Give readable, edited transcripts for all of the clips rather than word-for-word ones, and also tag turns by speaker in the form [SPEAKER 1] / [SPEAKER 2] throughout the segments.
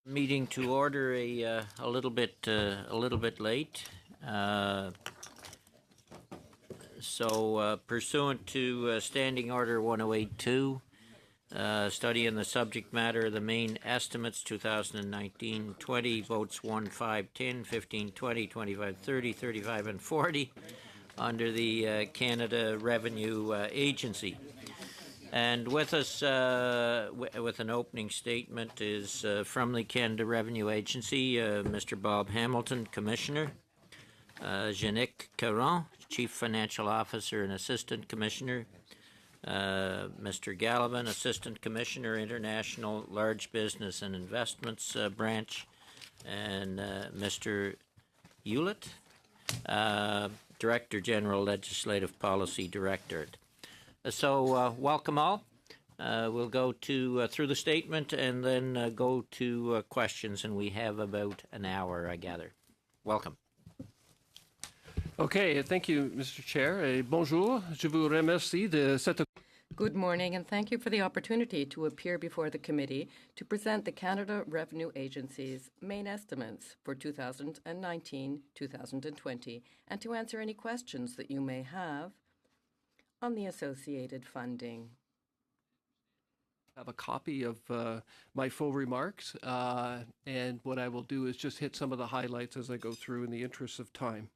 [SPEAKER 1] Meeting to order a little bit late. Pursuant to Standing Order 1082, studying the subject matter of the main estimates 2019-20 votes 1, 5, 10, 15, 20, 25, 30, 35, and 40 under the Canada Revenue Agency. And with us, with an opening statement, is from the Canada Revenue Agency, Mr. Bob Hamilton, Commissioner, Jeannick Caron, Chief Financial Officer and Assistant Commissioner, Mr. Gallivan, Assistant Commissioner, International Large Business and Investments Branch, and Mr. Hewlett, Director General, Legislative Policy Directorate. Welcome all. We'll go through the statement and then go to questions, and we have about an hour, I gather. Welcome.
[SPEAKER 2] Okay, thank you, Mr. Chair. Bonjour, je vous remercie de cette...
[SPEAKER 3] Good morning, and thank you for the opportunity to appear before the committee to present the Canada Revenue Agency's main estimates for 2019-2020 and to answer any questions that you may have on the associated funding.
[SPEAKER 2] I have a copy of my full remarks, and what I will do is just hit some of the highlights as I go through in the interest of time.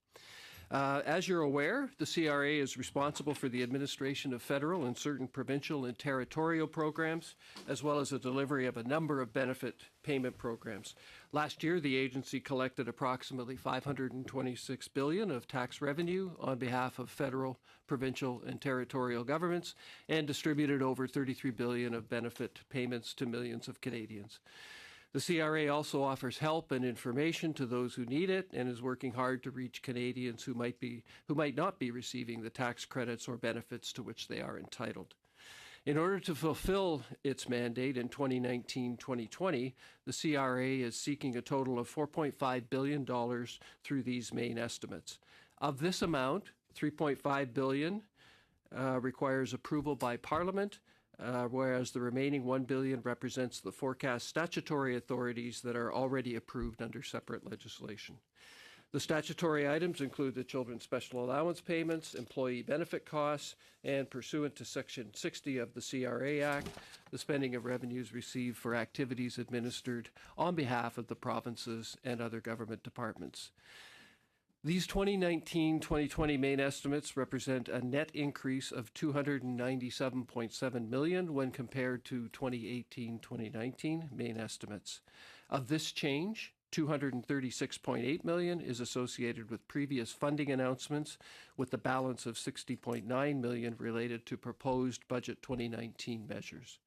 [SPEAKER 2] As you're aware, the CRA is responsible for the administration of federal and certain provincial and territorial programs, as well as the delivery of a number of benefit payment programs. Last year, the agency collected approximately $526 billion of tax revenue on behalf of federal, provincial, and territorial governments, and distributed over $33 billion of benefit payments to millions of Canadians. The CRA also offers help and information to those who need it and is working hard to reach Canadians who might not be receiving the tax credits or benefits to which they are entitled. In order to fulfill its mandate in 2019-2020, the CRA is seeking a total of $4.5 billion through these main estimates. Of this amount, $3.5 billion requires approval by Parliament, whereas the remaining $1 billion represents the forecast statutory authorities that are already approved under separate legislation. The statutory items include the Children's Special Allowance payments, employee benefit costs, and pursuant to Section 60 of the CRA Act, the spending of revenues received for activities administered on behalf of the provinces and other government departments. These 2019-2020 main estimates represent a net increase of $297.7 million when compared to 2018-2019 main estimates. Of this change, $236.8 million is associated with previous funding announcements, with the balance of $60.9 million related to proposed Budget 2019 measures.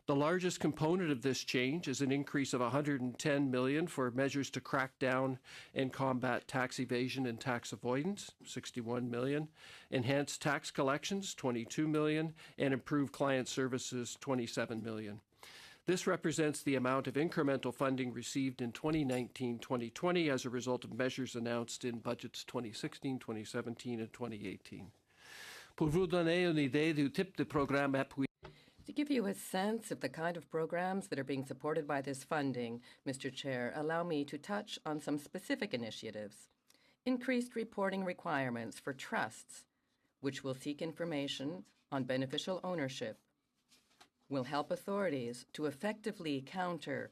[SPEAKER 2] The largest component of this change is an increase of $110 million for measures to crack down and combat tax evasion and tax avoidance, $61 million, enhanced tax collections, $22 million, and improved client services, $27 million. This represents the amount of incremental funding received in 2019-2020 as a result of measures announced in budgets 2016, 2017, and 2018. Pour vous donner une idée du type de programme appuyé.
[SPEAKER 3] To give you a sense of the kind of programs that are being supported by this funding, Mr. Chair, allow me to touch on some specific initiatives. Increased reporting requirements for trusts, which will seek information on beneficial ownership, will help authorities to effectively counter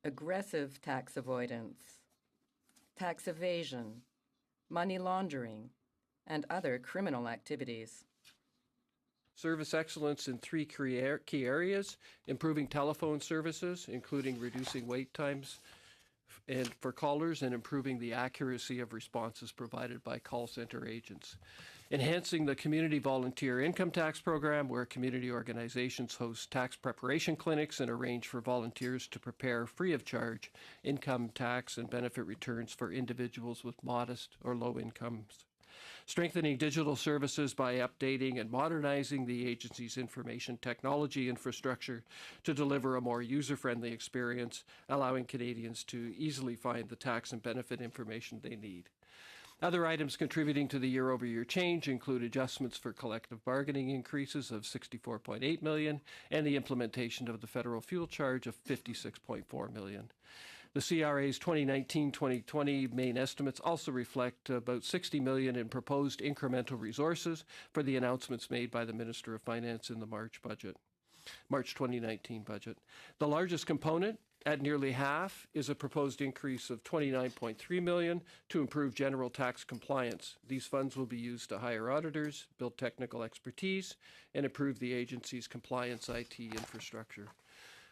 [SPEAKER 3] aggressive tax avoidance, tax evasion, money laundering, and other criminal activities.
[SPEAKER 2] Service excellence in three key areas: improving telephone services, including reducing wait times and for callers and improving the accuracy of responses provided by call center agents. Enhancing the community volunteer income tax program, where community organizations host tax preparation clinics and arrange for volunteers to prepare free of charge income tax and benefit returns for individuals with modest or low incomes. Strengthening digital services by updating and modernizing the agency's information technology infrastructure to deliver a more user-friendly experience, allowing Canadians to easily find the tax and benefit information they need. Other items contributing to the year-over-year change include adjustments for collective bargaining increases of $64.8 million and the implementation of the federal fuel charge of $56.4 million. The CRA's 2019-2020 main estimates also reflect about $60 million in proposed incremental resources for the announcements made by the Minister of Finance in the March 2019 budget. The largest component, at nearly half, is a proposed increase of $29.3 million to improve general tax compliance. These funds will be used to hire auditors, build technical expertise, and improve the agency's compliance IT infrastructure.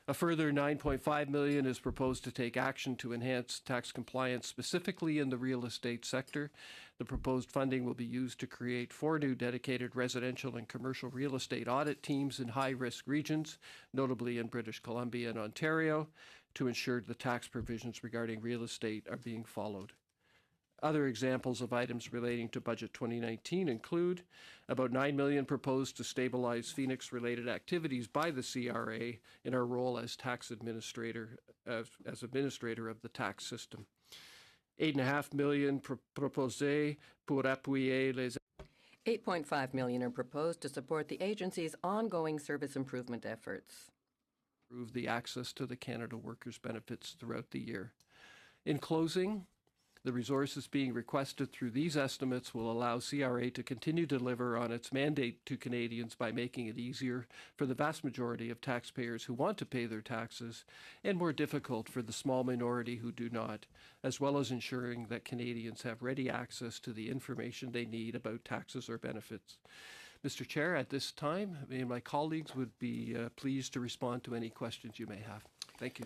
[SPEAKER 2] A further $9.5 million is proposed to take action to enhance tax compliance specifically in the real estate sector. The proposed funding will be used to create 4 new dedicated residential and commercial real estate audit teams in high-risk regions, notably in British Columbia and Ontario, to ensure the tax provisions regarding real estate are being followed. Other examples of items relating to Budget 2019 include about $9 million proposed to stabilize Phoenix-related activities by the CRA in our role as tax administrator, as administrator of the tax system. $8.5 million proposé pour appuyer les
[SPEAKER 3] $8.5 million are proposed to support the agency's ongoing service improvement efforts.
[SPEAKER 2] Improve the access to the Canada Workers' Benefits throughout the year. In closing, the resources being requested through these estimates will allow CRA to continue to deliver on its mandate to Canadians by making it easier for the vast majority of taxpayers who want to pay their taxes and more difficult for the small minority who do not, as well as ensuring that Canadians have ready access to the information they need about taxes or benefits. Mr. Chair, at this time, me and my colleagues would be pleased to respond to any questions you may have. Thank you.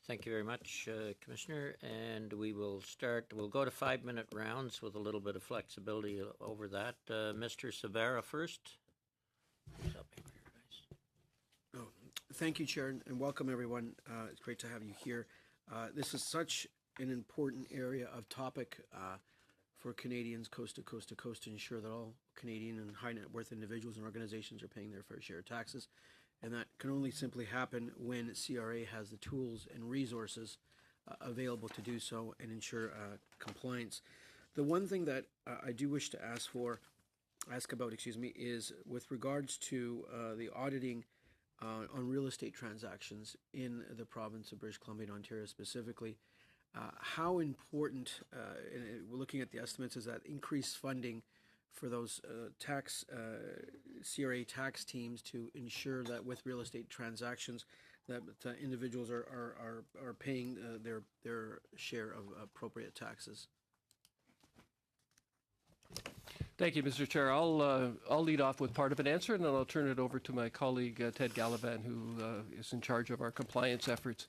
[SPEAKER 1] Thank you very much, Commissioner. And we will start, we'll go to 5-minute rounds with a little bit of flexibility over that. Mr. Savara first.
[SPEAKER 4] Thank you, Chair, and welcome everyone. It's great to have you here. This is such an important area of topic for Canadians coast to coast to coast to ensure that all Canadian and high net worth individuals and organizations are paying their fair share of taxes. And that can only simply happen when CRA has the tools and resources available to do so and ensure compliance. The one thing that I do wish to ask about, is with regards to the auditing on real estate transactions in the province of British Columbia and Ontario specifically. How important, and we're looking at the estimates, is that increased funding for those CRA tax teams to ensure that with real estate transactions that individuals are paying their share of appropriate taxes.
[SPEAKER 2] Thank you, Mr. Chair. I'll lead off with part of an answer, and then I'll turn it over to my colleague, Ted Gallivan, who is in charge of our compliance efforts.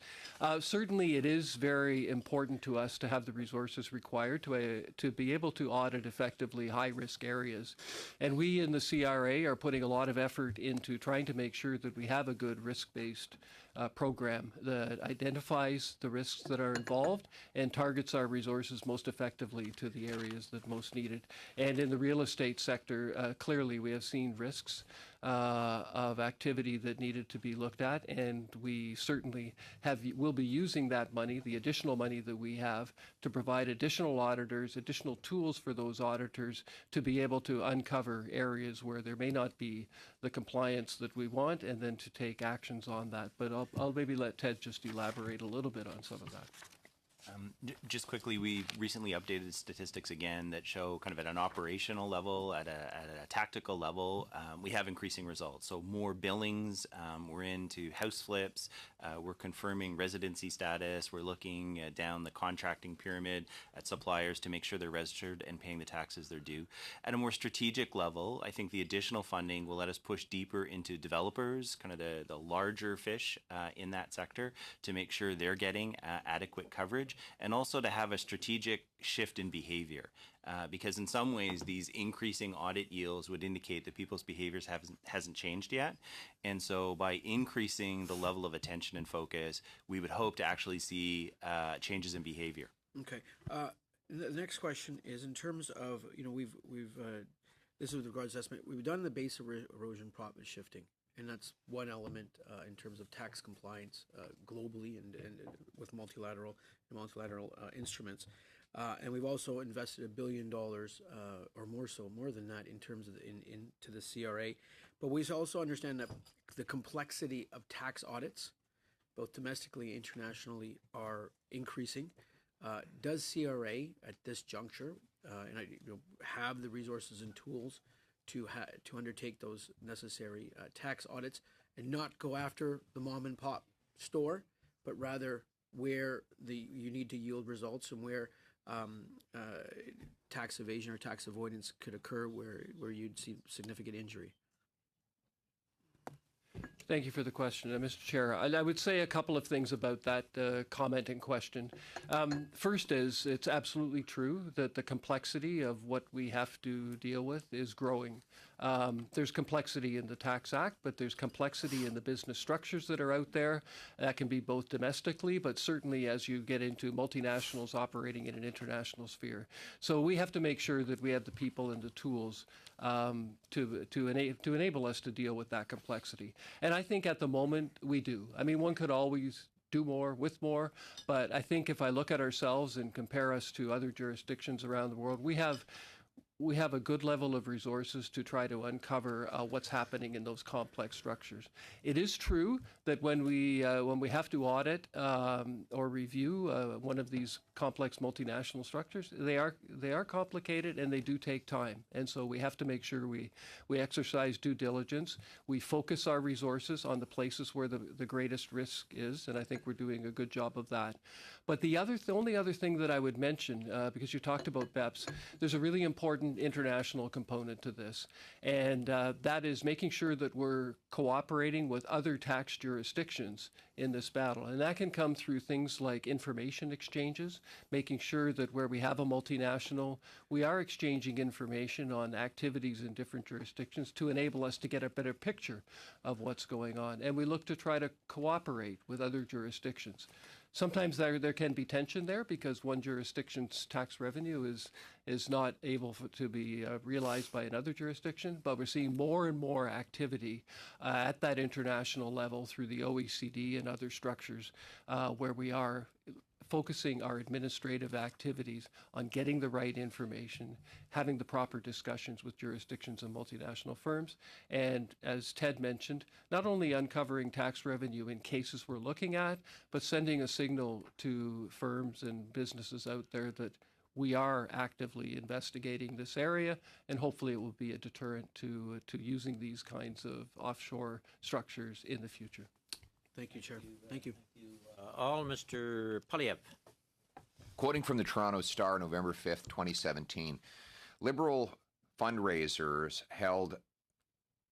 [SPEAKER 2] Certainly, it is very important to us to have the resources required to be able to audit effectively high-risk areas. And we in the CRA are putting a lot of effort into trying to make sure that we have a good risk-based program that identifies the risks that are involved and targets our resources most effectively to the areas that most need it. And in the real estate sector, clearly we have seen risks of activity that needed to be looked at, and we certainly will be using that money, the additional money that we have, to provide additional auditors, additional tools for those auditors to be able to uncover areas where there may not be the compliance that we want, and then to take actions on that. But I'll maybe let Ted just elaborate a little bit on some of that.
[SPEAKER 5] Just quickly, we recently updated statistics again that show kind of at an operational level, at a tactical level, we have increasing results. So more billings, we're into house flips, we're confirming residency status, we're looking down the contracting pyramid at suppliers to make sure they're registered and paying the taxes they're due. At a more strategic level, I think the additional funding will let us push deeper into developers, kind of the larger fish in that sector, to make sure they're getting adequate coverage, and also to have a strategic shift in behavior. Because in some ways, these increasing audit yields would indicate that people's behaviors hasn't changed yet. And so by increasing the level of attention and focus, we would hope to actually see changes in behavior.
[SPEAKER 4] Okay. The next question is in terms of, we've this is with regards to estimate, we've done the base erosion profit shifting. and that's one element in terms of tax compliance globally and with multilateral instruments. And we've also invested $1 billion or more than that in terms of into the CRA. But we also understand that the complexity of tax audits, both domestically and internationally, are increasing. Does CRA at this juncture have the resources and tools to undertake those necessary tax audits and not go after the mom and pop store, but rather where you need to yield results and where tax evasion or tax avoidance could occur where you'd see significant injury?
[SPEAKER 2] Thank you for the question, Mr. Chair. I would say a couple of things about that comment and question. First is, it's absolutely true that the complexity of what we have to deal with is growing. There's complexity in the Tax Act, but there's complexity in the business structures that are out there. That can be both domestically, but certainly as you get into multinationals operating in an international sphere. So we have to make sure that we have the people and the tools to enable us to deal with that complexity. And I think at the moment we do. I mean, one could always do more with more, but I think if I look at ourselves and compare us to other jurisdictions around the world, we have a good level of resources to try to uncover what's happening in those complex structures. It is true that when we have to audit or review one of these complex multinational structures, they are complicated and they do take time. And so we have to make sure we exercise due diligence. We focus our resources on the places where the greatest risk is, and I think we're doing a good job of that. But the only other thing that I would mention, because you talked about BEPS, there's a really important international component to this, and that is making sure that we're cooperating with other tax jurisdictions in this battle. And that can come through things like information exchanges, making sure that where we have a multinational, we are exchanging information on activities in different jurisdictions to enable us to get a better picture of what's going on. And we look to try to cooperate with other jurisdictions. Sometimes there can be tension there because one jurisdiction's tax revenue is not able to be realized by another jurisdiction, but we're seeing more and more activity at that international level through the OECD and other structures where we are focusing our administrative activities on getting the right information, having the proper discussions with jurisdictions and multinational firms, and as Ted mentioned, not only uncovering tax revenue in cases we're looking at, but sending a signal to firms and businesses out there that we are actively investigating this area, and hopefully it will be a deterrent to using these kinds of offshore structures in the future.
[SPEAKER 4] Thank you, Chair. Thank you.
[SPEAKER 1] All, Mr. Polyev.
[SPEAKER 6] Quoting from the Toronto Star, November 5th, 2017, Liberal fundraisers held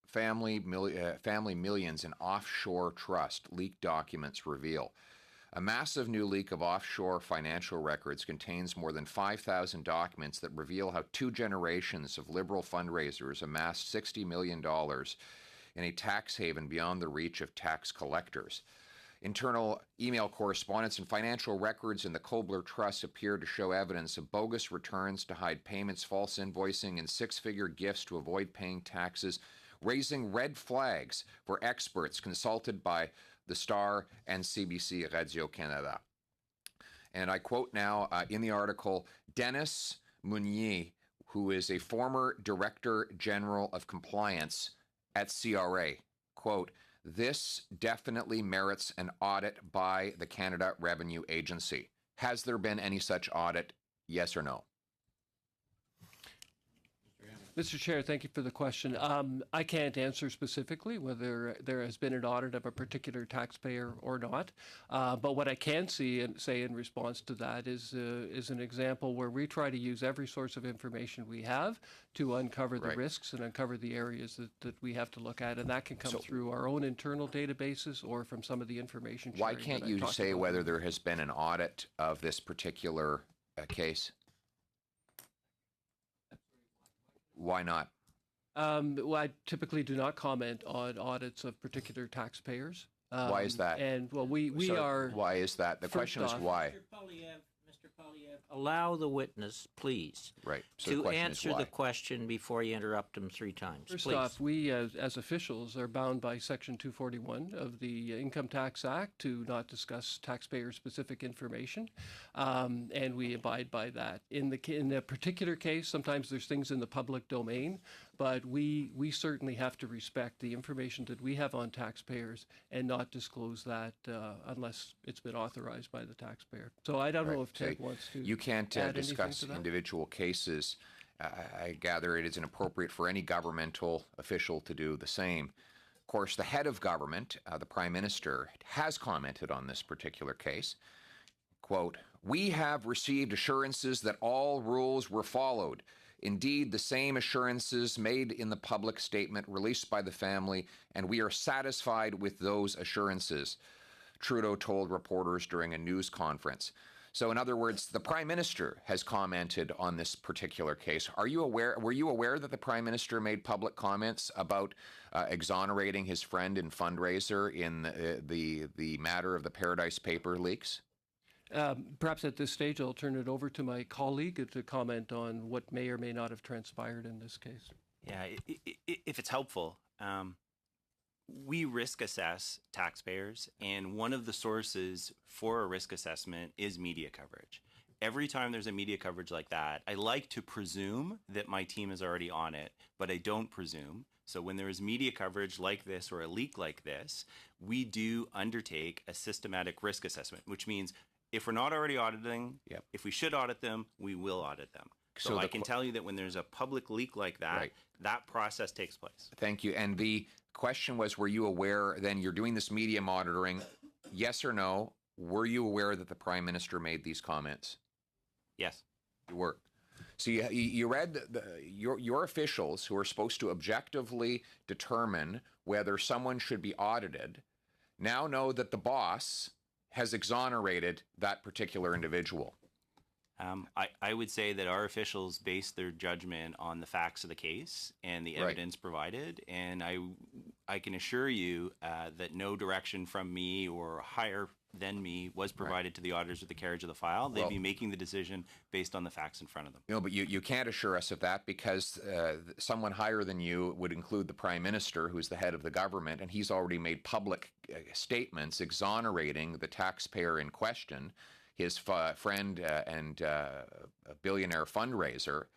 [SPEAKER 6] family millions in offshore trust, leaked documents reveal. A massive new leak of offshore financial records contains more than 5,000 documents that reveal how 2 generations of Liberal fundraisers amassed $60 million in a tax haven beyond the reach of tax collectors. Internal email correspondence and financial records in the Kobler Trust appear to show evidence of bogus returns to hide payments, false invoicing, and 6-figure gifts to avoid paying taxes, raising red flags for experts consulted by the Star and CBC Radio-Canada. And I quote now in the article, Dennis Meunier, who is a former Director General of Compliance at CRA, quote, "This definitely merits an audit by the Canada Revenue Agency." Has there been any such audit, yes or no?
[SPEAKER 2] Mr. Chair, thank you for the question. I can't answer specifically whether there has been an audit of a particular taxpayer or not. But what I can say in response to that is an example where we try to use every source of information we have to uncover the risks and uncover the areas that we have to look at. And that can come through our own internal databases or from some of the information sharing.
[SPEAKER 6] Why can't you say whether there has been an audit of this particular case? Why not?
[SPEAKER 2] Well, I typically do not comment on audits of particular taxpayers.
[SPEAKER 6] Why is that?
[SPEAKER 2] And well, we
[SPEAKER 6] So
[SPEAKER 2] are.
[SPEAKER 6] Why is that? The question is why.
[SPEAKER 1] Allow the witness, please,
[SPEAKER 6] Right. So the
[SPEAKER 1] to
[SPEAKER 6] question is
[SPEAKER 1] answer
[SPEAKER 6] why?
[SPEAKER 1] the question before you interrupt him 3 times.
[SPEAKER 2] First
[SPEAKER 1] Please.
[SPEAKER 2] off, we as officials are bound by Section 241 of the Income Tax Act to not discuss taxpayer-specific information, and we abide by that. In a particular case, sometimes there's things in the public domain, but we certainly have to respect the information that we have on taxpayers and not disclose that unless it's been authorized by the taxpayer. So I don't know if Ted
[SPEAKER 6] So
[SPEAKER 2] wants to.
[SPEAKER 6] you can't
[SPEAKER 2] add anything
[SPEAKER 6] discuss
[SPEAKER 2] to that?
[SPEAKER 6] individual cases. I gather it is inappropriate for any governmental official to do the same. Of course, the head of government, the Prime Minister, has commented on this particular case. Quote, "We have received assurances that all rules were followed. Indeed, the same assurances made in the public statement released by the family, and we are satisfied with those assurances," Trudeau told reporters during a news conference. So, in other words, the Prime Minister has commented on this particular case. Were you aware that the Prime Minister made public comments about exonerating his friend and fundraiser in the matter of the Paradise Paper leaks?
[SPEAKER 2] Perhaps at this stage, I'll turn it over to my colleague to comment on what may or may not have transpired in this case.
[SPEAKER 5] Yeah, if it's helpful, we risk assess taxpayers, and one of the sources for a risk assessment is media coverage. Every time there's a media coverage like that, I like to presume that my team is already on it, but I don't presume. So when there is media coverage like this or a leak like this, we do undertake a systematic risk assessment, which means if we're not already auditing,
[SPEAKER 6] Yep.
[SPEAKER 5] if we should audit them, we will audit them. So
[SPEAKER 6] So
[SPEAKER 5] I
[SPEAKER 6] the
[SPEAKER 5] can
[SPEAKER 6] qu-
[SPEAKER 5] tell you that when there's a public leak like that,
[SPEAKER 6] Right.
[SPEAKER 5] that process takes place.
[SPEAKER 6] Thank you. And the question was, were you aware, then you're doing this media monitoring, yes or no, were you aware that the Prime Minister made these comments?
[SPEAKER 5] Yes.
[SPEAKER 6] You were. So you read your officials who are supposed to objectively determine whether someone should be audited now know that the boss has exonerated that particular individual.
[SPEAKER 5] I would say that our officials base their judgment on the facts of the case and the
[SPEAKER 6] Right.
[SPEAKER 5] evidence provided, and I can assure you that no direction from me or higher than me was provided to the auditors with the carriage of the file. They'd
[SPEAKER 6] Well-
[SPEAKER 5] be making the decision based on the facts in front of them.
[SPEAKER 6] No, but you can't assure us of that because someone higher than you would include the Prime Minister, who's the head of the government, and he's already made public statements exonerating the taxpayer in question, his friend and billionaire fundraiser,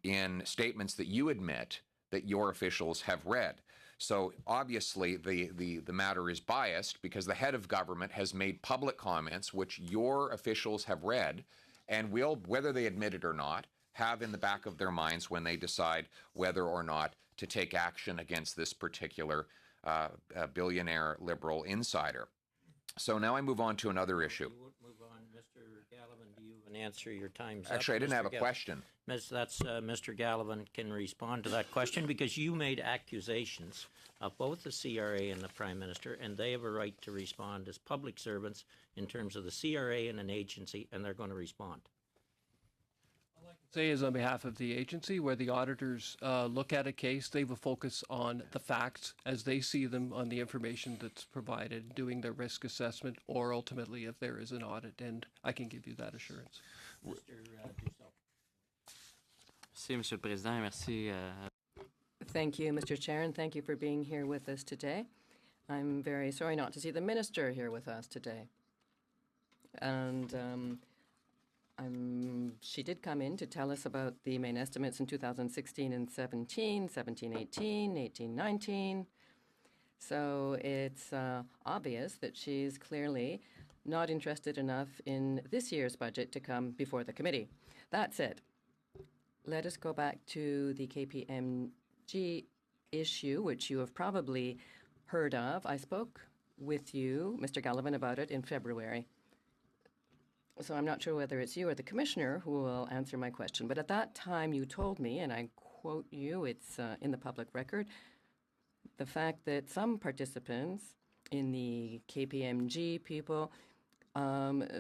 [SPEAKER 6] in statements that you admit that your officials have read. So obviously the matter is biased because the head of government has made public comments which your officials have read and will, whether they admit it or not, have in the back of their minds when they decide whether or not to take action against this particular billionaire liberal insider. So now I move on to another issue.
[SPEAKER 1] Move on, Mr. Gallivan. Do you have an answer? Your time's up.
[SPEAKER 6] Actually, I didn't
[SPEAKER 1] Mr.
[SPEAKER 6] have a
[SPEAKER 1] Gallivan.
[SPEAKER 6] question.
[SPEAKER 1] Mr. Gallivan can respond to that question because you made accusations of both the CRA and the Prime Minister, and they have a right to respond as public servants in terms of the CRA and an agency, and they're going to respond.
[SPEAKER 2] Say is on behalf of the agency, where the auditors look at a case, they will focus on the facts as they see them on the information that's provided, doing their risk assessment, or ultimately if there is an audit, and I can give you that assurance.
[SPEAKER 1] Mr. Dussault.
[SPEAKER 7] Merci, Monsieur le Président. Merci.
[SPEAKER 3] Thank you, Mr. Chair, and thank you for being here with us today. I'm very sorry not to see the minister here with us today. And she did come in to tell us about the main estimates in 2016 and 17, 17, 18, 18, 19. So it's obvious that she's clearly not interested enough in this year's budget to come before the committee. That said, let us go back to the KPMG issue, which you have probably heard of. I spoke with you, Mr. Gallivan, about it in February. So I'm not sure whether it's you or the commissioner who will answer my question. But at that time, you told me, and I quote you, it's in the public record, the fact that some participants in the KPMG people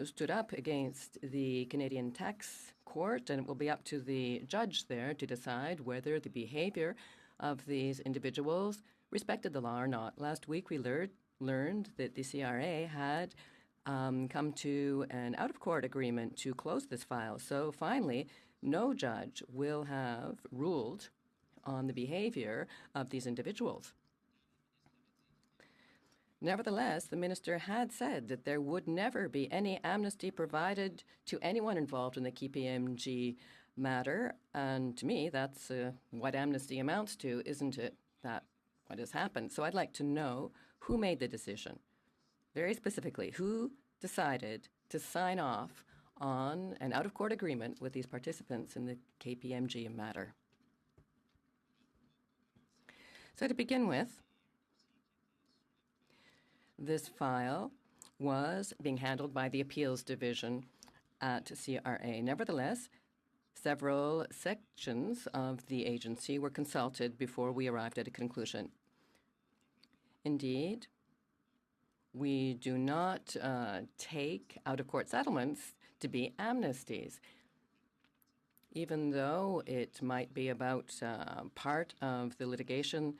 [SPEAKER 3] stood up against the Canadian Tax Court, and it will be up to the judge there to decide whether the behavior of these individuals respected the law or not. Last week, we learned that the CRA had come to an out-of-court agreement to close this file. So finally, no judge will have ruled on the behavior of these individuals. Nevertheless, the minister had said that there would never be any amnesty provided to anyone involved in the KPMG matter. And to me, that's what amnesty amounts to, isn't it? That what has happened. So I'd like to know who made the decision. Very specifically, who decided to sign off on an out-of-court agreement with these participants in the KPMG matter? So to begin with, this file was being handled by the Appeals Division at CRA. Nevertheless, several sections of the agency were consulted before we arrived at a conclusion. Indeed, we do not take out-of-court settlements to be amnesties. Even though it might be about part of the litigation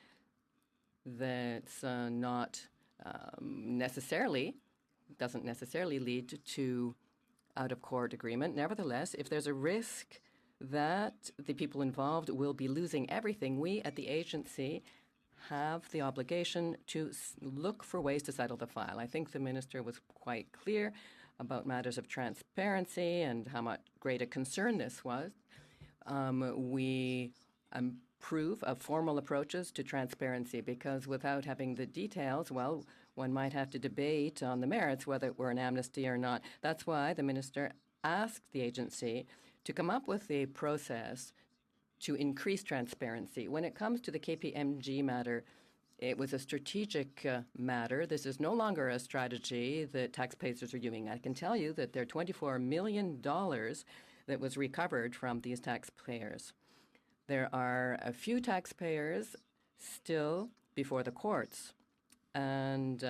[SPEAKER 3] that's doesn't necessarily lead to out-of-court agreement. Nevertheless, if there's a risk that the people involved will be losing everything, we at the agency have the obligation to look for ways to settle the file. I think the minister was quite clear about matters of transparency and how much great a concern this was. We approve of formal approaches to transparency because without having the details, well, one might have to debate on the merits whether it were an amnesty or not. That's why the minister asked the agency to come up with a process to increase transparency. When it comes to the KPMG matter, it was a strategic matter. This is no longer a strategy that taxpayers are using. I can tell you that there are $24 million that was recovered from these taxpayers. There are a few taxpayers still before the courts. And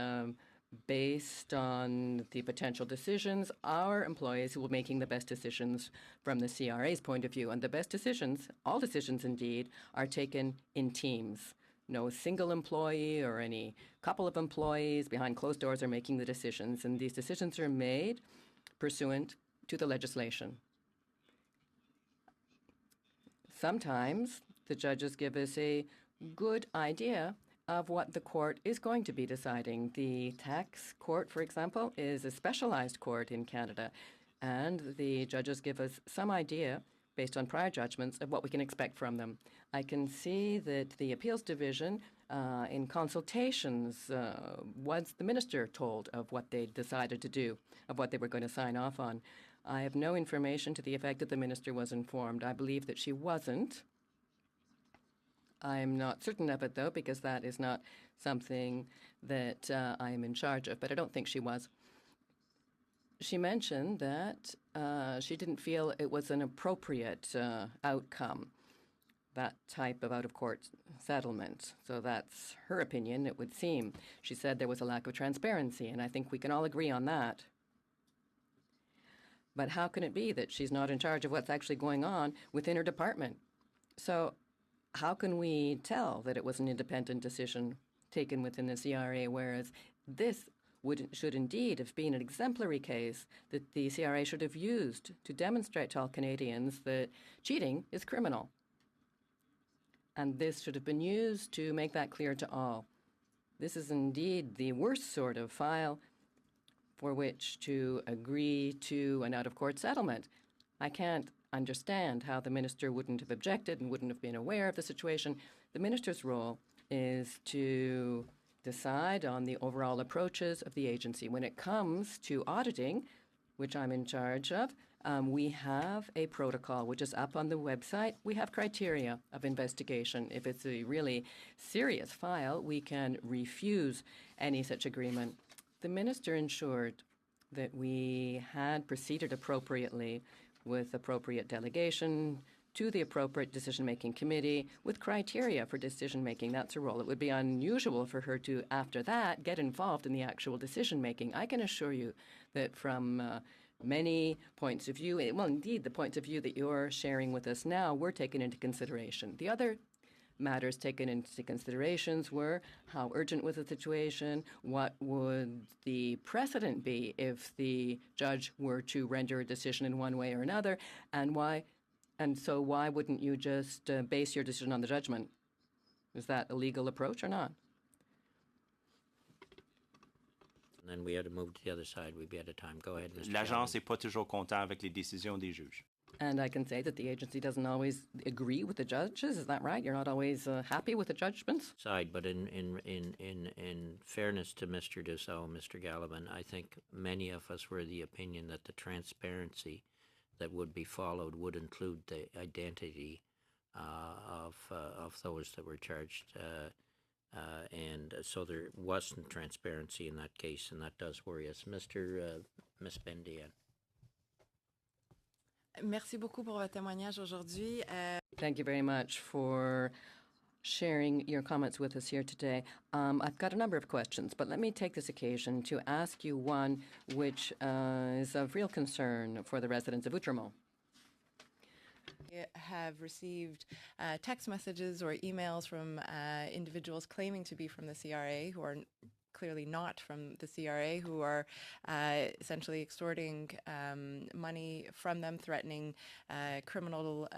[SPEAKER 3] based on the potential decisions, our employees will be making the best decisions from the CRA's point of view. And the best decisions, all decisions indeed, are taken in teams. No single employee or any couple of employees behind closed doors are making the decisions. And these decisions are made pursuant to the legislation. Sometimes the judges give us a good idea of what the court is going to be deciding. The tax court, for example, is a specialized court in Canada, and the judges give us some idea, based on prior judgments, of what we can expect from them. I can see that the Appeals Division, in consultations, was the minister told of what they decided to do, of what they were going to sign off on. I have no information to the effect that the minister was informed. I believe that she wasn't. I'm not certain of it, though, because that is not something that I am in charge of, but I don't think she was. She mentioned that she didn't feel it was an appropriate outcome, that type of out-of-court settlement. So that's her opinion, it would seem. She said there was a lack of transparency, and I think we can all agree on that. But how can it be that she's not in charge of what's actually going on within her department? So how can we tell that it was an independent decision taken within the CRA, whereas this should indeed have been an exemplary case that the CRA should have used to demonstrate to all Canadians that cheating is criminal? And this should have been used to make that clear to all. This is indeed the worst sort of file for which to agree to an out-of-court settlement. I can't understand how the minister wouldn't have objected and wouldn't have been aware of the situation. The minister's role is to decide on the overall approaches of the agency. When it comes to auditing, which I'm in charge of, we have a protocol which is up on the website. We have criteria of investigation. If it's a really serious file, we can refuse any such agreement. The minister ensured that we had proceeded appropriately with appropriate delegation to the appropriate decision-making committee with criteria for decision-making. That's her role. It would be unusual for her to, after that, get involved in the actual decision-making. I can assure you that from many points of view, well, indeed, the points of view that you're sharing with us now were taken into consideration. The other matters taken into considerations were, how urgent was the situation, what would the precedent be if the judge were to render a decision in one way or another, and why. And so why wouldn't you just base your decision on the judgment? Is that a legal approach or not?
[SPEAKER 1] And then we had to move to the other side. We'd be out of time. Go ahead, Mr.
[SPEAKER 5] L'agence
[SPEAKER 1] Galvin.
[SPEAKER 5] n'est pas toujours content avec les décisions des juges.
[SPEAKER 3] And I can say that the agency doesn't always agree with the judges. Is that right? You're not always happy with the judgments?
[SPEAKER 1] Side, but in fairness to Mr. Dussault, Mr. Gallivan, I think many of us were of the opinion that the transparency that would be followed would include the identity of those that were charged, and so there wasn't transparency in that case, and that does worry us. Ms. Bendian.
[SPEAKER 8] Merci beaucoup pour votre témoignage aujourd'hui.
[SPEAKER 3] Thank you very much for sharing your comments with us here today. I've got a number of questions, but let me take this occasion to ask you one which is of real concern for the residents of Outremont.
[SPEAKER 8] Have received text messages or emails from individuals claiming to be from the CRA who are clearly not from the CRA, who are essentially extorting money from them, threatening criminal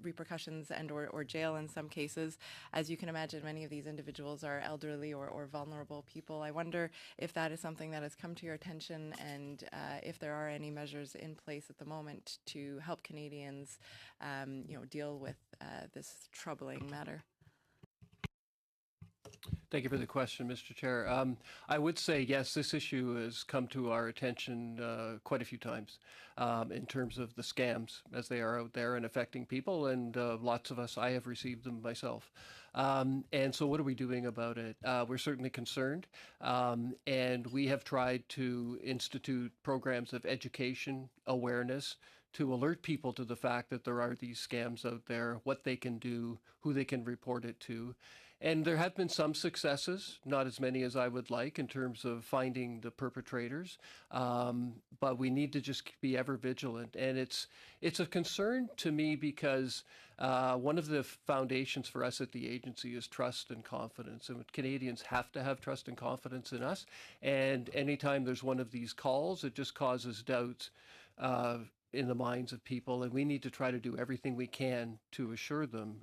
[SPEAKER 8] repercussions and or jail in some cases. As you can imagine, many of these individuals are elderly or vulnerable people. I wonder if that is something that has come to your attention, and if there are any measures in place at the moment to help Canadians deal with this troubling matter.
[SPEAKER 2] Thank you for the question, Mr. Chair. I would say, yes, this issue has come to our attention quite a few times in terms of the scams as they are out there and affecting people, and lots of us, I have received them myself. And so what are we doing about it? We're certainly concerned, and we have tried to institute programs of education, awareness, to alert people to the fact that there are these scams out there, what they can do, who they can report it to. And there have been some successes, not as many as I would like in terms of finding the perpetrators, but we need to just be ever vigilant. And it's a concern to me because one of the foundations for us at the agency is trust and confidence. And Canadians have to have trust and confidence in us. And anytime there's one of these calls, it just causes doubts in the minds of people. And we need to try to do everything we can to assure them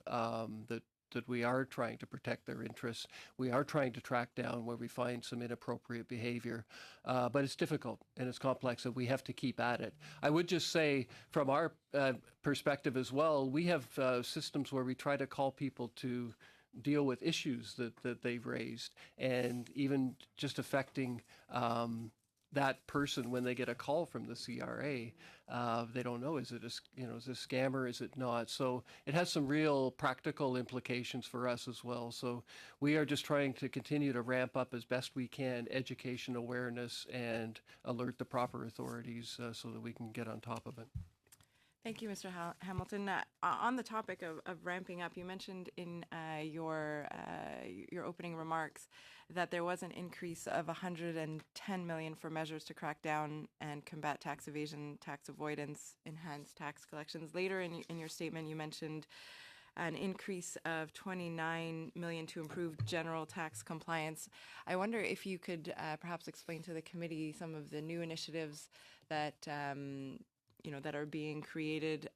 [SPEAKER 2] that we are trying to protect their interests. We are trying to track down where we find some inappropriate behavior, but it's difficult and it's complex, and we have to keep at it. I would just say, from our perspective as well, we have systems where we try to call people to deal with issues that they've raised, and even just affecting that person when they get a call from the CRA. They don't know, is it is it a scammer, is it not? So it has some real practical implications for us as well. So we are just trying to continue to ramp up as best we can education, awareness, and alert the proper authorities so that we can get on top of it.
[SPEAKER 8] Thank you, Mr. Hamilton. On the topic of ramping up, you mentioned in your opening remarks that there was an increase of $110 million for measures to crack down and combat tax evasion, tax avoidance, enhanced tax collections. Later in your statement, you mentioned an increase of $29 million to improve general tax compliance. I wonder if you could perhaps explain to the committee some of the new initiatives that that are being created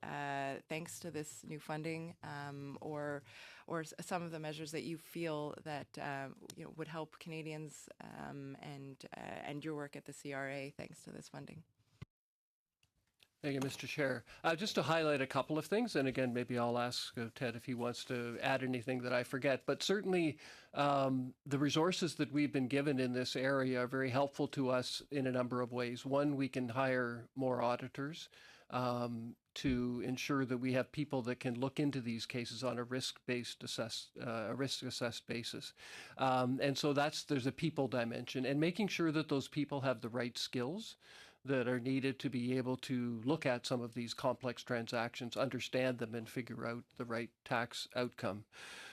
[SPEAKER 8] thanks to this new funding, or some of the measures that you feel that would help Canadians and your work at the CRA thanks to this funding.
[SPEAKER 2] Thank you, Mr. Chair. Just to highlight a couple of things, and again, maybe I'll ask Ted if he wants to add anything that I forget, but certainly the resources that we've been given in this area are very helpful to us in a number of ways. One, we can hire more auditors to ensure that we have people that can look into these cases on a risk-assessed basis. And so there's a people dimension, and making sure that those people have the right skills that are needed to be able to look at some of these complex transactions, understand them, and figure out the right tax outcome.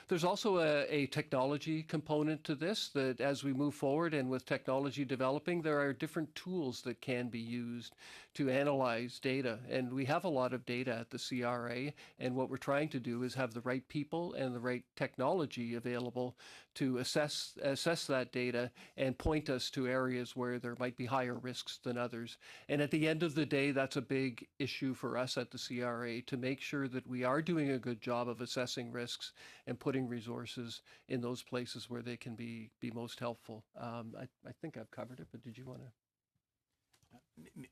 [SPEAKER 2] There's also a technology component to this, that as we move forward and with technology developing, there are different tools that can be used to analyze data. And we have a lot of data at the CRA, and what we're trying to do is have the right people and the right technology available to assess that data and point us to areas where there might be higher risks than others. And at the end of the day, that's a big issue for us at the CRA, to make sure that we are doing a good job of assessing risks and putting resources in those places where they can be most helpful. I think I've covered it, but did you want to?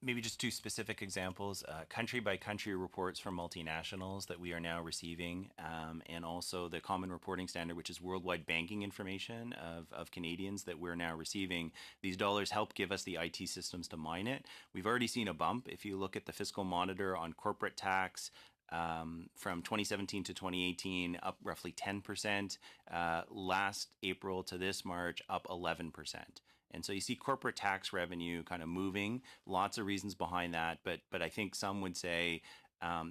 [SPEAKER 5] Maybe just two specific examples, country by country reports from multinationals that we are now receiving, and also the Common Reporting Standard, which is worldwide banking information of Canadians that we're now receiving. These dollars help give us the IT systems to mine it. We've already seen a bump. If you look at the Fiscal Monitor on corporate tax, from 2017 to 2018, up roughly 10%. Last April to this March, up 11%. And so you see corporate tax revenue kind of moving. Lots of reasons behind that, but I think some would say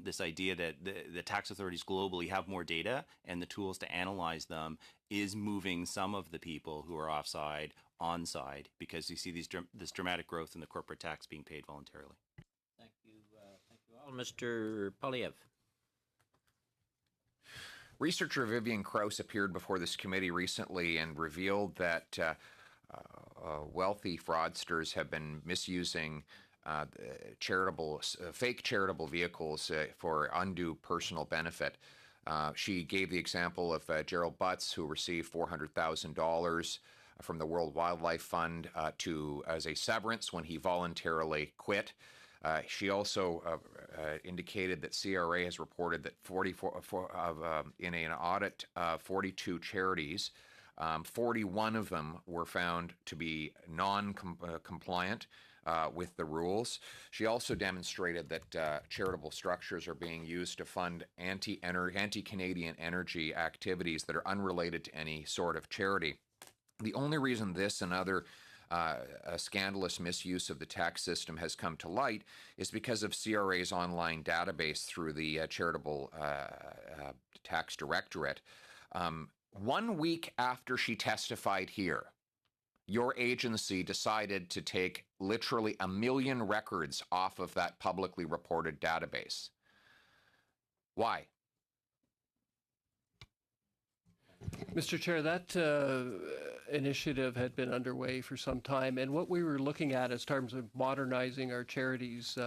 [SPEAKER 5] this idea that the tax authorities globally have more data and the tools to analyze them is moving some of the people who are offside onside, because you see this dramatic growth in the corporate tax being paid voluntarily.
[SPEAKER 1] Thank you all. Mr. Polyev.
[SPEAKER 6] Researcher Vivian Krause appeared before this committee recently and revealed that wealthy fraudsters have been misusing fake charitable vehicles for undue personal benefit. She gave the example of Gerald Butts, who received $400,000 from the World Wildlife Fund as a severance when he voluntarily quit. She also indicated that CRA has reported that in an audit, 42 charities, 41 of them were found to be non-compliant with the rules. She also demonstrated that charitable structures are being used to fund anti-Canadian energy activities that are unrelated to any sort of charity. The only reason this and other scandalous misuse of the tax system has come to light is because of CRA's online database through the Charitable Tax Directorate. 1 week after she testified here, your agency decided to take literally 1 million records off of that publicly reported database. Why?
[SPEAKER 2] Mr. Chair, that initiative had been underway for some time, and what we were looking at as terms of modernizing our charities'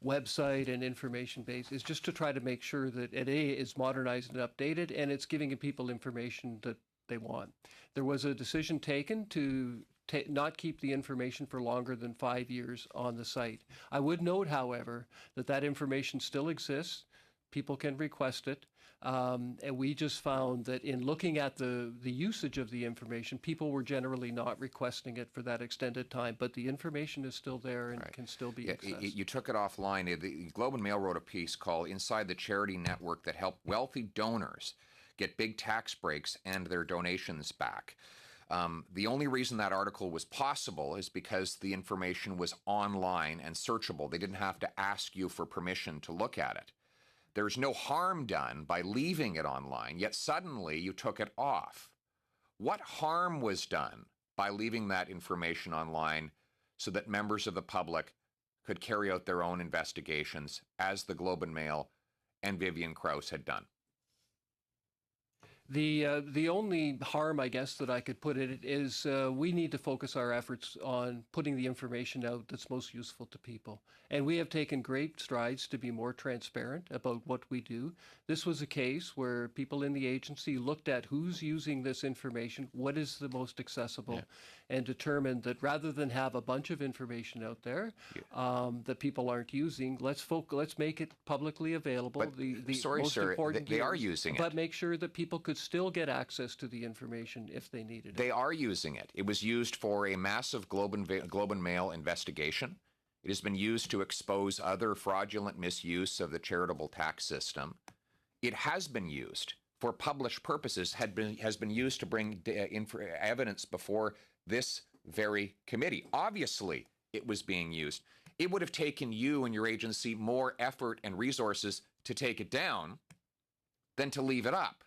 [SPEAKER 2] website and information base is just to try to make sure that it is modernized and updated, and it's giving people information that they want. There was a decision taken to not keep the information for longer than 5 years on the site. I would note, however, that information still exists. People can request it. And we just found that in looking at the usage of the information, people were generally not requesting it for that extended time, but the information is still there and can still be accessed.
[SPEAKER 6] You took it offline. The Globe and Mail wrote a piece called Inside the Charity Network that helped wealthy donors get big tax breaks and their donations back. The only reason that article was possible is because the information was online and searchable. They didn't have to ask you for permission to look at it. There's no harm done by leaving it online, yet suddenly you took it off. What harm was done by leaving that information online so that members of the public could carry out their own investigations, as the Globe and Mail and Vivian Krause had done?
[SPEAKER 2] The only harm, I guess, that I could put it is we need to focus our efforts on putting the information out that's most useful to people. And we have taken great strides to be more transparent about what we do. This was a case where people in the agency looked at who's using this information, what is the most accessible, and determined that rather than have a bunch of information out there that people aren't using, let's make it publicly available.
[SPEAKER 6] But, sorry,
[SPEAKER 2] most
[SPEAKER 6] sir,
[SPEAKER 2] important
[SPEAKER 6] they are using it.
[SPEAKER 2] But make sure that people could still get access to the information if they needed it.
[SPEAKER 6] They are using it. It was used for a massive Globe and Mail investigation. It has been used to expose other fraudulent misuse of the charitable tax system. It has been used for published purposes, has been used to bring evidence before this very committee. Obviously, it was being used. It would have taken you and your agency more effort and resources to take it down than to leave it up.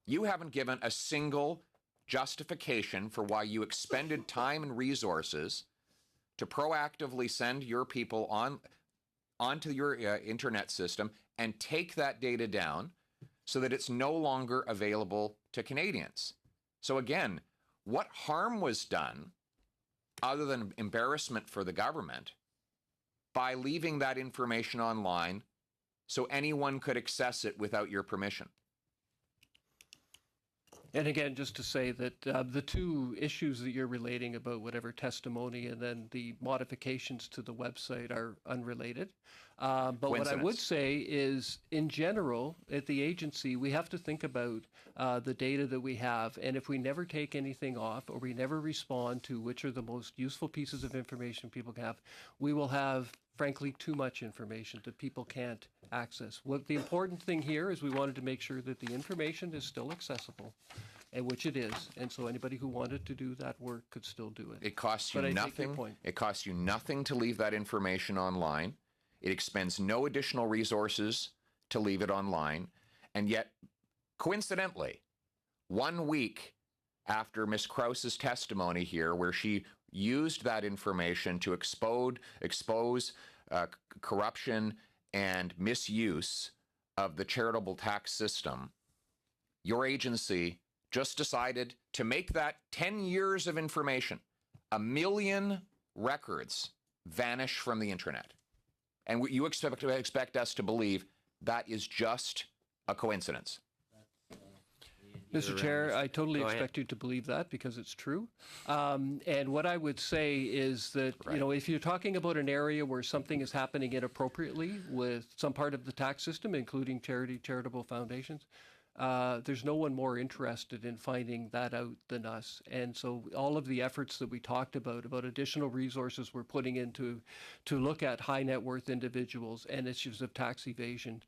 [SPEAKER 6] You haven't given a single justification for why you expended time and resources to proactively send your people onto your internet system and take that data down so that it's no longer available to Canadians. So again, what harm was done other than embarrassment for the government by leaving that information online so anyone could access it without your permission?
[SPEAKER 2] And again, just to say that the two issues that you're relating about whatever testimony and then the modifications to the website are unrelated. But what I would say is, in general, at the agency, we have to think about the data that we have. And if we never take anything off or we never respond to which are the most useful pieces of information people can have, we will have, frankly, too much information that people can't access. What the important thing here is we wanted to make sure that the information is still accessible, and which it is. And so anybody who wanted to do that work could still do it.
[SPEAKER 6] It costs you
[SPEAKER 2] But I take your
[SPEAKER 6] nothing.
[SPEAKER 2] point.
[SPEAKER 6] It costs you nothing to leave that information online. It expends no additional resources to leave it online. And yet, coincidentally, 1 week after Ms. Krause's testimony here, where she used that information to expose corruption and misuse of the charitable tax system, your agency just decided to make that 10 years of information, 1 million records, vanish from the internet. And you expect us to believe that is just a coincidence.
[SPEAKER 2] Mr. Chair, I totally expect you to believe that because it's true. And what I would say is that, you know, if you're talking about an area where something is happening inappropriately with some part of the tax system, including charitable foundations, there's no one more interested in finding that out than us. And so all of the efforts that we talked about additional resources we're putting into to look at high net worth individuals and issues of tax evasion,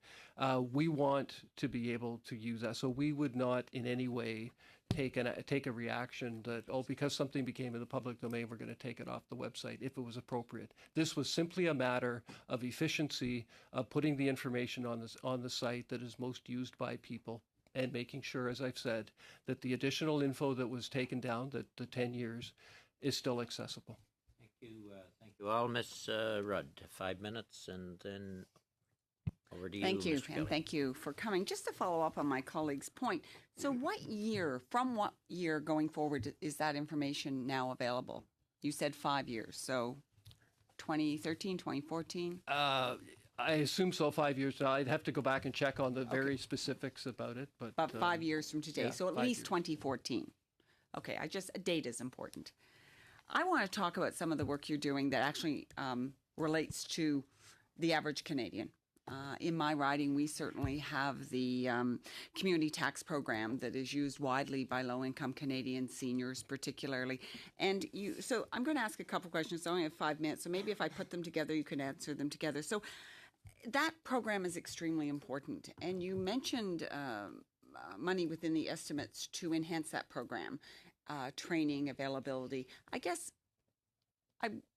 [SPEAKER 2] we want to be able to use that. So we would not in any way take a reaction that, oh, because something became in the public domain, we're going to take it off the website if it was appropriate. This was simply a matter of efficiency, of putting the information on the site that is most used by people, and making sure, as I've said, that the additional info that was taken down, that the 10 years, is still accessible.
[SPEAKER 1] Thank you all. Ms. Rudd, 5 minutes, and then over to you,
[SPEAKER 9] Thank you,
[SPEAKER 1] Mr.
[SPEAKER 9] and
[SPEAKER 1] Kelly.
[SPEAKER 9] thank you for coming. Just to follow up on my colleague's point, so from what year going forward is that information now available? You said 5 years, so 2013, 2014?
[SPEAKER 2] I assume so, 5 years now. I'd have to go back and check on the very specifics about it. But
[SPEAKER 9] About 5 years from today,
[SPEAKER 2] yeah,
[SPEAKER 9] so at
[SPEAKER 2] 5
[SPEAKER 9] least
[SPEAKER 2] years.
[SPEAKER 9] 2014. Okay, date is important. I want to talk about some of the work you're doing that actually relates to the average Canadian. In my riding, we certainly have the community tax program that is used widely by low-income Canadian seniors, particularly. And so I'm going to ask a couple questions. I only have 5 minutes, so maybe if I put them together, you can answer them together. So that program is extremely important, and you mentioned money within the estimates to enhance that program, training, availability. I guess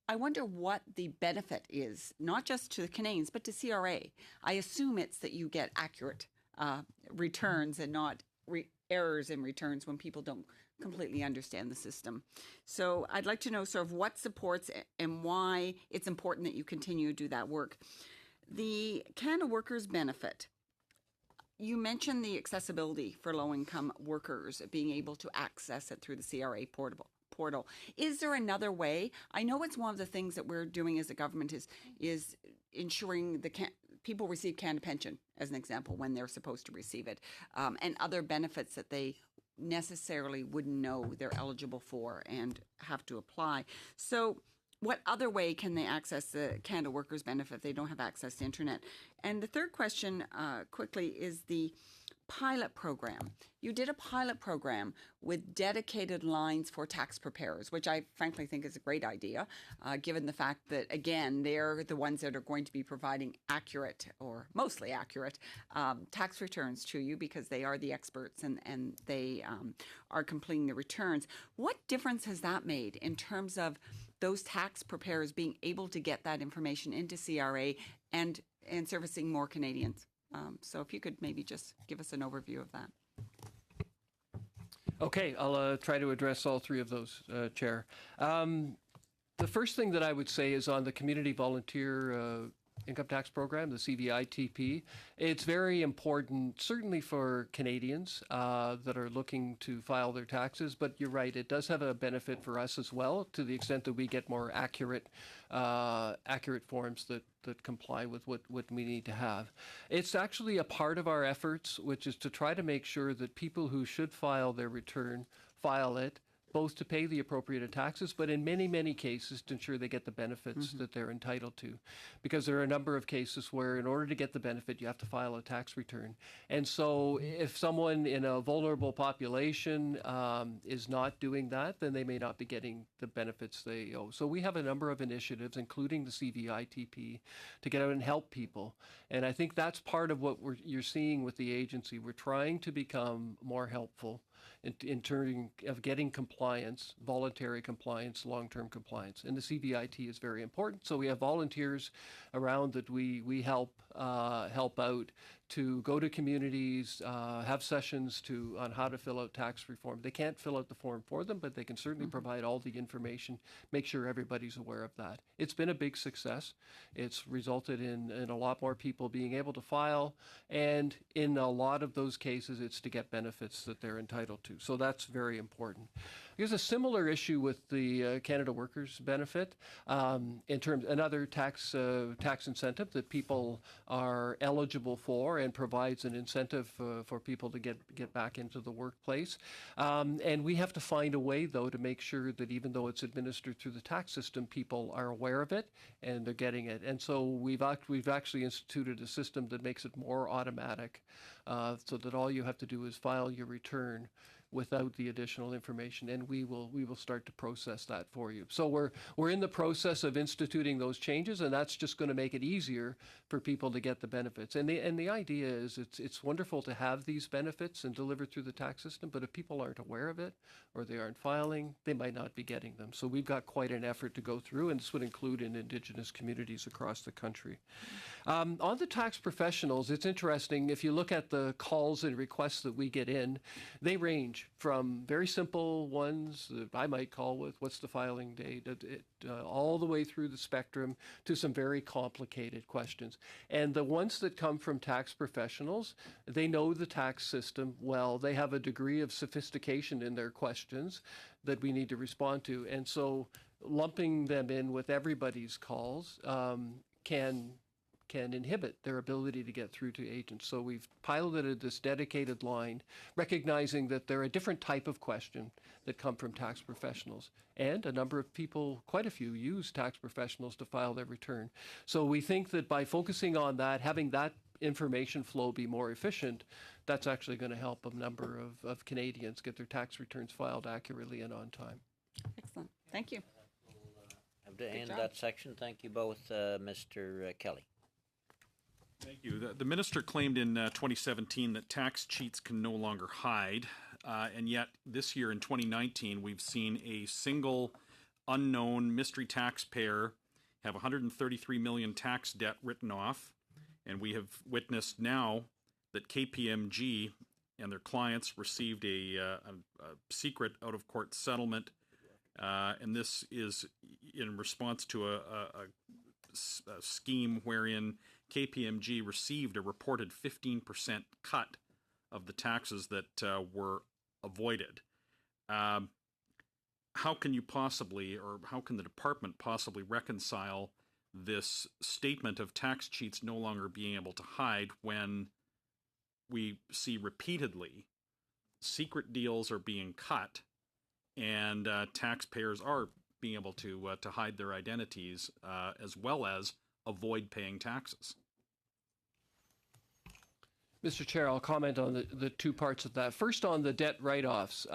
[SPEAKER 9] I wonder what the benefit is, not just to the Canadians, but to CRA. I assume it's that you get accurate returns and not errors in returns when people don't completely understand the system. So I'd like to know sort of what supports and why it's important that you continue to do that work. The Canada Workers Benefit. You mentioned the accessibility for low-income workers, being able to access it through the CRA portal. Is there another way? I know it's one of the things that we're doing as a government is ensuring people receive Canada Pension, as an example, when they're supposed to receive it, and other benefits that they necessarily wouldn't know they're eligible for and have to apply. So what other way can they access the Canada Workers Benefit if they don't have access to internet? And the third question, quickly, is the pilot program. You did a pilot program with dedicated lines for tax preparers, which I frankly think is a great idea, given the fact that, again, they're the ones that are going to be providing accurate or mostly accurate tax returns to you because they are the experts and they are completing the returns. What difference has that made in terms of those tax preparers being able to get that information into CRA and servicing more Canadians? So if you could maybe just give us an overview of that.
[SPEAKER 2] Okay, I'll try to address all three of those, Chair. The first thing that I would say is on the Community Volunteer Income Tax Program, the CVITP. It's very important, certainly for Canadians that are looking to file their taxes, but you're right, it does have a benefit for us as well, to the extent that we get more accurate forms that comply with what we need to have. It's actually a part of our efforts, which is to try to make sure that people who should file their return file it, both to pay the appropriate taxes, but in many, many cases to ensure they get the benefits that they're entitled to. Because there are a number of cases where in order to get the benefit, you have to file a tax return. And so if someone in a vulnerable population is not doing that, then they may not be getting the benefits they owe. So we have a number of initiatives, including the CVITP, to get out and help people. And I think that's part of what you're seeing with the agency. We're trying to become more helpful in terms of getting compliance, voluntary compliance, long-term compliance. And the CVIT is very important. So we have volunteers around that we help out to go to communities, have sessions on how to fill out tax reform. They can't fill out the form for them, but they can certainly provide all the information, make sure everybody's aware of that. It's been a big success. It's resulted in a lot more people being able to file, and in a lot of those cases, it's to get benefits that they're entitled to. So that's very important. There's a similar issue with the Canada Workers Benefit in terms another tax incentive that people are eligible for and provides an incentive for people to get back into the workplace. And we have to find a way, though, to make sure that even though it's administered through the tax system, people are aware of it and they're getting it. And so we've actually instituted a system that makes it more automatic, so that all you have to do is file your return without the additional information, and we will start to process that for you. So we're in the process of instituting those changes, and that's just going to make it easier for people to get the benefits. And the idea is it's wonderful to have these benefits and delivered through the tax system, but if people aren't aware of it or they aren't filing, they might not be getting them. So we've got quite an effort to go through, and this would include in Indigenous communities across the country. On the tax professionals, it's interesting. If you look at the calls and requests that we get in, they range from very simple ones that I might call with what's the filing date, all the way through the spectrum to some very complicated questions. And the ones that come from tax professionals, they know the tax system well. They have a degree of sophistication in their questions that we need to respond to. And so lumping them in with everybody's calls can inhibit their ability to get through to agents. So we've piloted this dedicated line, recognizing that they're a different type of question that come from tax professionals. And a number of people, quite a few, use tax professionals to file their return. So we think that by focusing on that, having that information flow be more efficient, that's actually going to help a number of Canadians get their tax returns filed accurately and on time.
[SPEAKER 9] Excellent. Thank you.
[SPEAKER 1] Have to end that section. Thank you both, Mr. Kelly.
[SPEAKER 10] Thank you. The minister claimed in 2017 that tax cheats can no longer hide, and yet this year in 2019 we've seen a single unknown mystery taxpayer have 133 million tax debt written off, and we have witnessed now that KPMG and their clients received a secret out-of-court settlement, and this is in response to a scheme wherein KPMG received a reported 15% cut of the taxes that were avoided. How can you possibly, or how can the department possibly reconcile this statement of tax cheats no longer being able to hide when we see repeatedly secret deals are being cut and taxpayers are being able to hide their identities as well as avoid paying taxes?
[SPEAKER 2] Mr. Chair, I'll comment on the two parts of that. First, on the debt write-offs.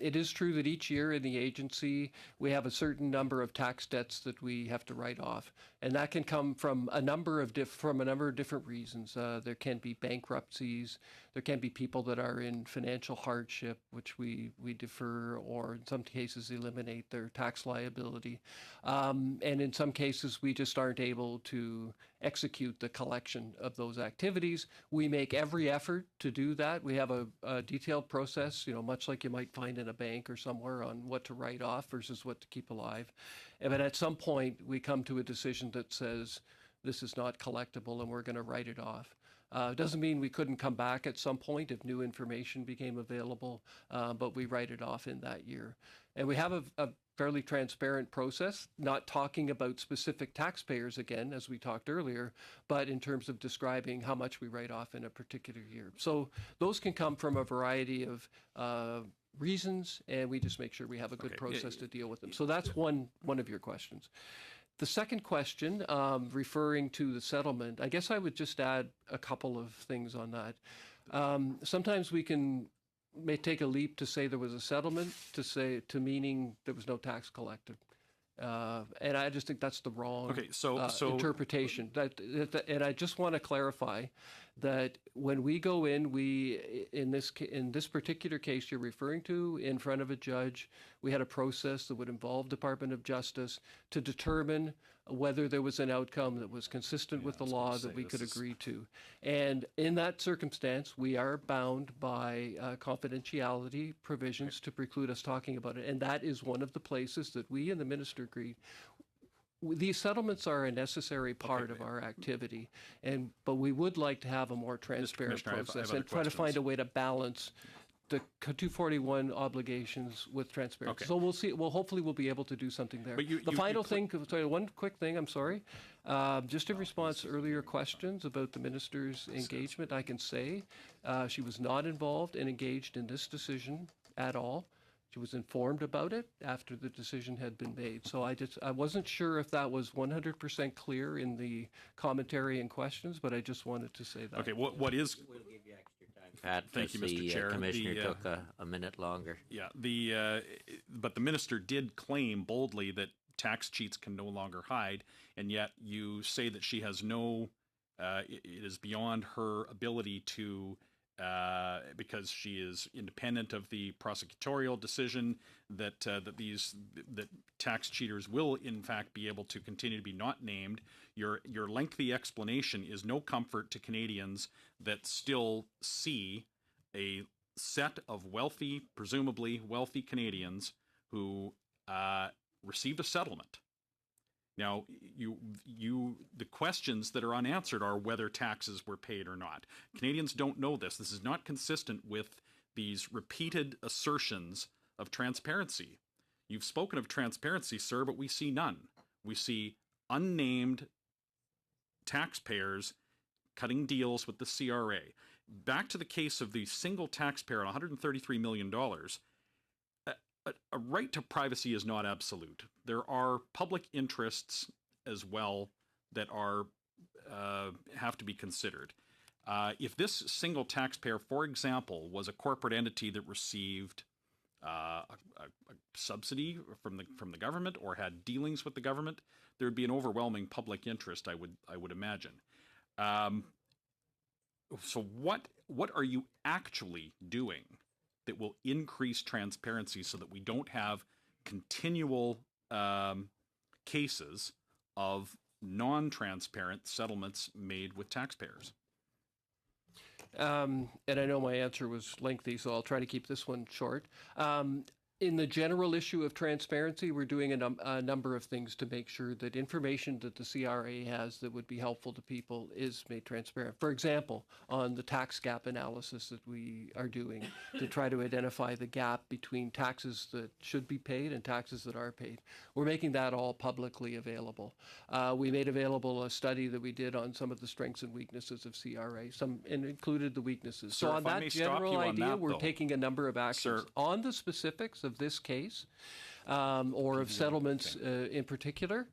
[SPEAKER 2] It is true that each year in the agency, we have a certain number of tax debts that we have to write off. And that can come from a number of different reasons. There can be bankruptcies. There can be people that are in financial hardship, which we defer, or in some cases eliminate their tax liability. And in some cases, we just aren't able to execute the collection of those activities. We make every every effort to do that. We have a detailed process, much like you might find in a bank or somewhere, on what to write off versus what to keep alive. But at some point, we come to a decision that says this is not collectible and we're going to write it off. It doesn't mean we couldn't come back at some point if new information became available, but we write it off in that year. And we have a fairly transparent process, not talking about specific taxpayers again, as we talked earlier, but in terms of describing how much we write off in a particular year. So those can come from a variety of reasons, and we just make sure we have a good process to deal with them. So that's one of your questions. The second question, referring to the settlement, I guess I would just add a couple of things on that. Sometimes we may take a leap to say there was a settlement, to meaning there was no tax collected. And I just think that's the wrong interpretation. And I just want to clarify that when we go in this particular case you're referring to, in front of a judge, we had a process that would involve Department of Justice to determine whether there was an outcome that was consistent with the law that we could agree to. And in that circumstance, we are bound by confidentiality provisions to preclude us talking about it. And that is one of the places that we and the minister agreed. These settlements are a necessary part of our activity, but we would like to have a more transparent process and try to find a way to balance the 241 obligations with transparency. So we'll see. Well, hopefully we'll be able to do something there. One quick thing, I'm sorry. Just in response to earlier questions about the minister's engagement, I can say she was not involved and engaged in this decision at all. She was informed about it after the decision had been made. So I wasn't sure if that was 100% clear in the commentary and questions, but I just wanted to say that.
[SPEAKER 10] Okay, what is...
[SPEAKER 1] We'll give you extra time, Pat.
[SPEAKER 10] Thank you, Mr. Chair.
[SPEAKER 1] The commissioner took a minute longer.
[SPEAKER 10] Yeah, but the minister did claim boldly that tax cheats can no longer hide, and yet you say that she has it is beyond her ability to... because she is independent of the prosecutorial decision, that tax cheaters will in fact be able to continue to be not named. Your lengthy explanation is no comfort to Canadians that still see a set of presumably wealthy Canadians who received a settlement. Now, the questions that are unanswered are whether taxes were paid or not. Canadians don't know this. This is not consistent with these repeated assertions of transparency. You've spoken of transparency, sir, but we see none. We see unnamed taxpayers cutting deals with the CRA. Back to the case of the single taxpayer on $133 million. A right to privacy is not absolute. There are public interests as well that have to be considered. If this single taxpayer, for example, was a corporate entity that received a subsidy from the government or had dealings with the government, there would be an overwhelming public interest, I would imagine. So what are you actually doing that will increase transparency so that we don't have continual cases of non-transparent settlements made with taxpayers?
[SPEAKER 2] And I know my answer was lengthy, so I'll try to keep this one short. In the general issue of transparency, we're doing a number of things to make sure that information that the CRA has that would be helpful to people is made transparent. For example, on the tax gap analysis that we are doing to try to identify the gap between taxes that should be paid and taxes that are paid. We're making that all publicly available. We made available a study that we did on some of the strengths and weaknesses of CRA, and included the weaknesses.
[SPEAKER 10] Sir,
[SPEAKER 2] so on that general idea, we're
[SPEAKER 10] though.
[SPEAKER 2] Taking a number of actions.
[SPEAKER 10] Sir.
[SPEAKER 2] On the specifics of this case, or of settlements in particular,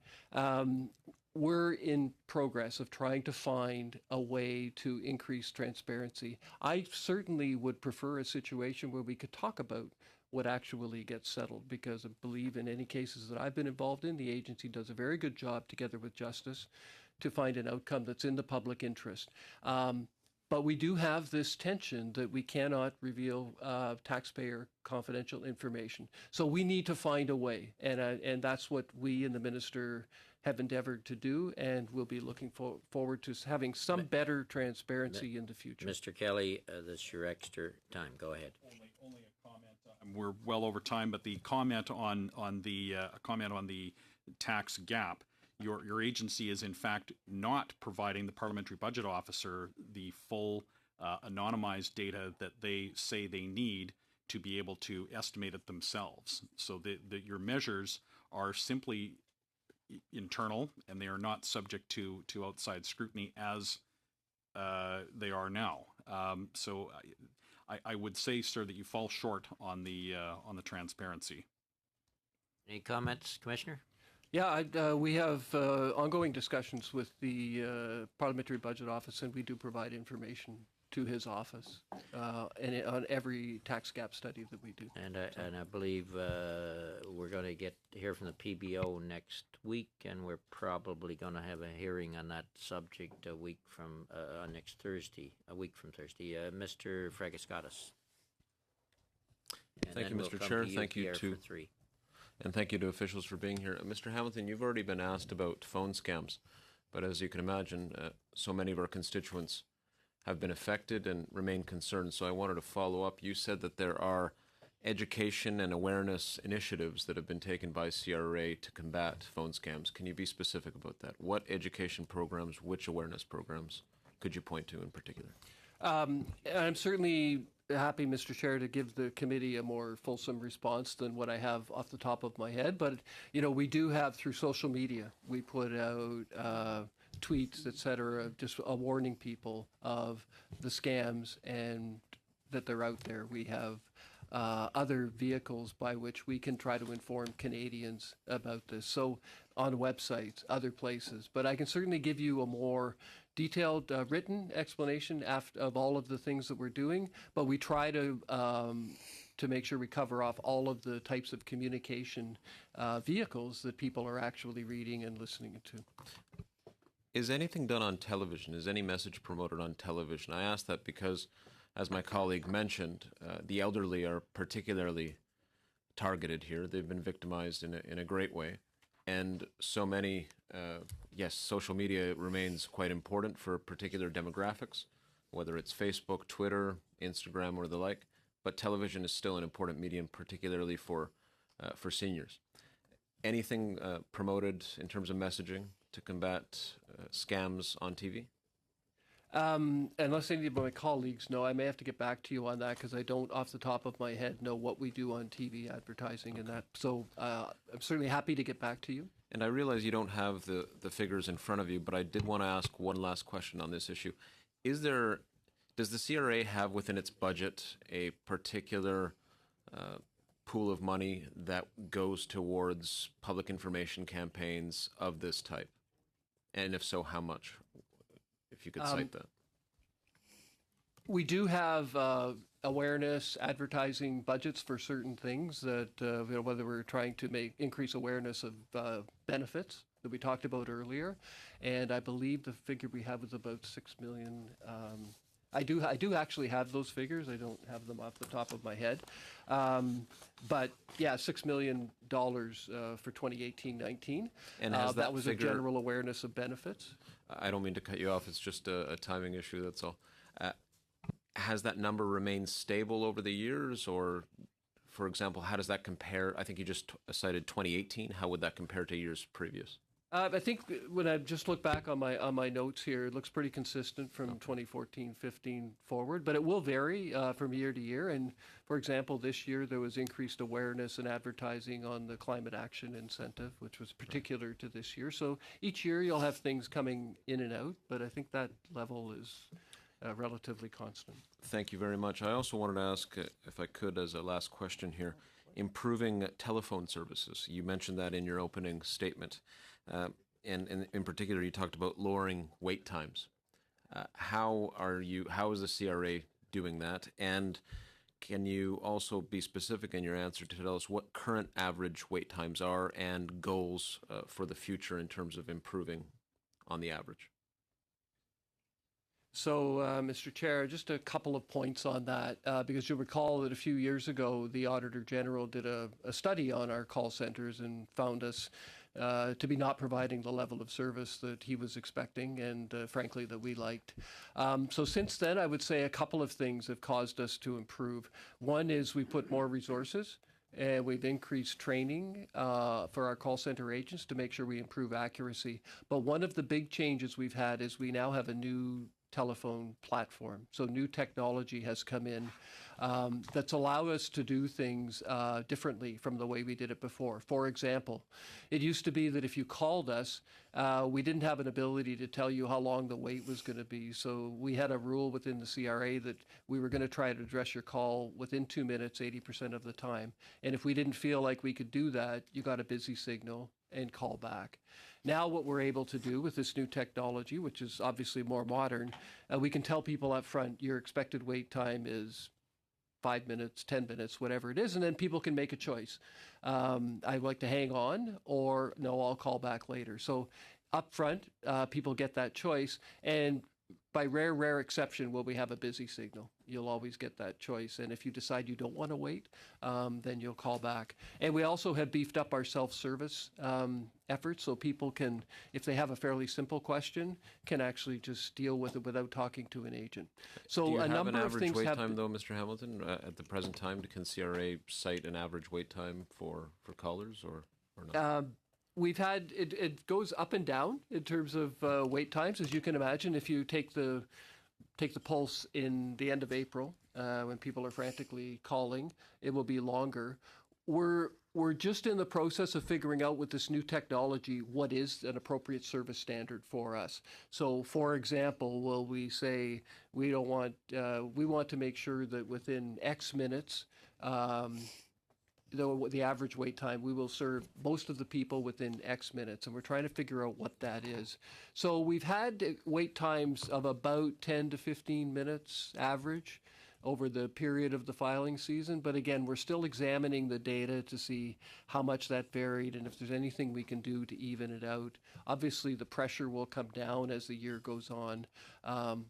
[SPEAKER 2] we're in progress of trying to find a way to increase transparency. I certainly would prefer a situation where we could talk about what actually gets settled, because I believe in any cases that I've been involved in, the agency does a very good job together with Justice to find an outcome that's in the public interest. But we do have this tension that we cannot reveal taxpayer confidential information. So we need to find a way, and that's what we and the minister have endeavored to do, and we'll be looking forward to having some better transparency in the future.
[SPEAKER 1] Mr. Kelly, this is your extra time. Go ahead.
[SPEAKER 10] Only a comment. We're well over time, but the comment on the tax gap. Your agency is in fact not providing the parliamentary budget officer the full anonymized data that they say they need to be able to estimate it themselves. So that your measures are simply internal and they are not subject to outside scrutiny as they are now. So I would say, sir, that you fall short on the transparency.
[SPEAKER 1] Any comments, Commissioner?
[SPEAKER 2] Yeah, we have ongoing discussions with the Parliamentary Budget Office, and we do provide information to his office and on every tax gap study that we do.
[SPEAKER 1] And I believe we're going to hear from the PBO next week, and we're probably going to have a hearing on that subject a week from Thursday. Mr. Fragaskatis.
[SPEAKER 11] Thank you, Mr. Chair. Thank you to and thank you to officials for being here. Mr. Hamilton, you've already been asked about phone scams, but as you can imagine, so many of our constituents have been affected and remain concerned. So I wanted to follow up. You said that there are education and awareness initiatives that have been taken by CRA to combat phone scams. Can you be specific about that? What education programs, which awareness programs could you point to in particular?
[SPEAKER 2] I'm certainly happy, Mr. Chair, to give the committee a more fulsome response than what I have off the top of my head. But, we do have through social media, we put out tweets, et cetera, just warning people of the scams and that they're out there. We have other vehicles by which we can try to inform Canadians about this. So on websites, other places. But I can certainly give you a more detailed written explanation of all of the things that we're doing. But we try to make sure we cover off all of the types of communication vehicles that people are actually reading and listening to.
[SPEAKER 11] Is anything done on television? Is any message promoted on television? I ask that because, as my colleague mentioned, the elderly are particularly targeted here. They've been victimized in a great way. And so many, yes, social media remains quite important for particular demographics, whether it's Facebook, Twitter, Instagram, or the like. But television is still an important medium, particularly for seniors. Anything promoted in terms of messaging to combat scams on TV?
[SPEAKER 2] Unless any of my colleagues know, I may have to get back to you on that because I don't, off the top of my head, know what we do on TV advertising and that. So I'm certainly happy to get back to you.
[SPEAKER 11] And I realize you don't have the figures in front of you, but I did want to ask one last question on this issue. Does the CRA have within its budget a particular pool of money that goes towards public information campaigns of this type? And if so, how much? If you could cite that.
[SPEAKER 2] We do have awareness advertising budgets for certain things that, whether we're trying to increase awareness of benefits that we talked about earlier. And I believe the figure we have is about $6 million. I do actually have those figures. I don't have them off the top of my head. But yeah, $6 million for 2018-19.
[SPEAKER 11] And that
[SPEAKER 2] was
[SPEAKER 11] figure,
[SPEAKER 2] a general awareness of benefits.
[SPEAKER 11] I don't mean to cut you off. It's just a timing issue, that's all. Has that number remained stable over the years? Or, for example, how does that compare? I think you just cited 2018. How would that compare to years previous?
[SPEAKER 2] I think when I just look back on my notes here, it looks pretty consistent from 2014-15 forward, but it will vary from year to year. And for example, this year there was increased awareness and advertising on the climate action incentive, which was particular to this year. So each year you'll have things coming in and out, but I think that level is relatively constant.
[SPEAKER 11] Thank you very much. I also wanted to ask, if I could, as a last question here, improving telephone services. You mentioned that in your opening statement. And in particular, you talked about lowering wait times. How is the CRA doing that? And can you also be specific in your answer to tell us what current average wait times are and goals for the future in terms of improving on the average?
[SPEAKER 2] So, Mr. Chair, just a couple of points on that, because you'll recall that a few years ago, the Auditor General did a study on our call centers and found us to be not providing the level of service that he was expecting and frankly that we liked. So since then, I would say a couple of things have caused us to improve. One is we put more resources and we've increased training for our call center agents to make sure we improve accuracy. But one of the big changes we've had is we now have a new telephone platform. So new technology has come in that's allowed us to do things differently from the way we did it before. For example, it used to be that if you called us, we didn't have an ability to tell you how long the wait was going to be. So we had a rule within the CRA that we were going to try to address your call within 2 minutes, 80% of the time. And if we didn't feel like we could do that, you got a busy signal and call back. Now what we're able to do with this new technology, which is obviously more modern, we can tell people up front your expected wait time is 5 minutes, 10 minutes, whatever it is, and then people can make a choice. I'd like to hang on, or no, I'll call back later. So up front, people get that choice, and by rare exception will we have a busy signal. You'll always get that choice, and if you decide you don't want to wait, then you'll call back. And we also have beefed up our self-service efforts, so people can, if they have a fairly simple question, can actually just deal with it without talking to an agent. So
[SPEAKER 11] Do you
[SPEAKER 2] a
[SPEAKER 11] have
[SPEAKER 2] number
[SPEAKER 11] an
[SPEAKER 2] of
[SPEAKER 11] average
[SPEAKER 2] things
[SPEAKER 11] wait
[SPEAKER 2] have
[SPEAKER 11] time, though, Mr. Hamilton? At the present time, can CRA cite an average wait time for callers or not?
[SPEAKER 2] We've had, it goes up and down in terms of wait times, as you can imagine. If you take the pulse in the end of April, when people are frantically calling, it will be longer. We're just in the process of figuring out with this new technology what is an appropriate service standard for us. So, for example, will we say we want to make sure that within X minutes, the average wait time, we will serve most of the people within X minutes, and we're trying to figure out what that is. So we've had wait times of about 10 to 15 minutes average over the period of the filing season, but again, we're still examining the data to see how much that varied and if there's anything we can do to even it out. Obviously, the pressure will come down as the year goes on,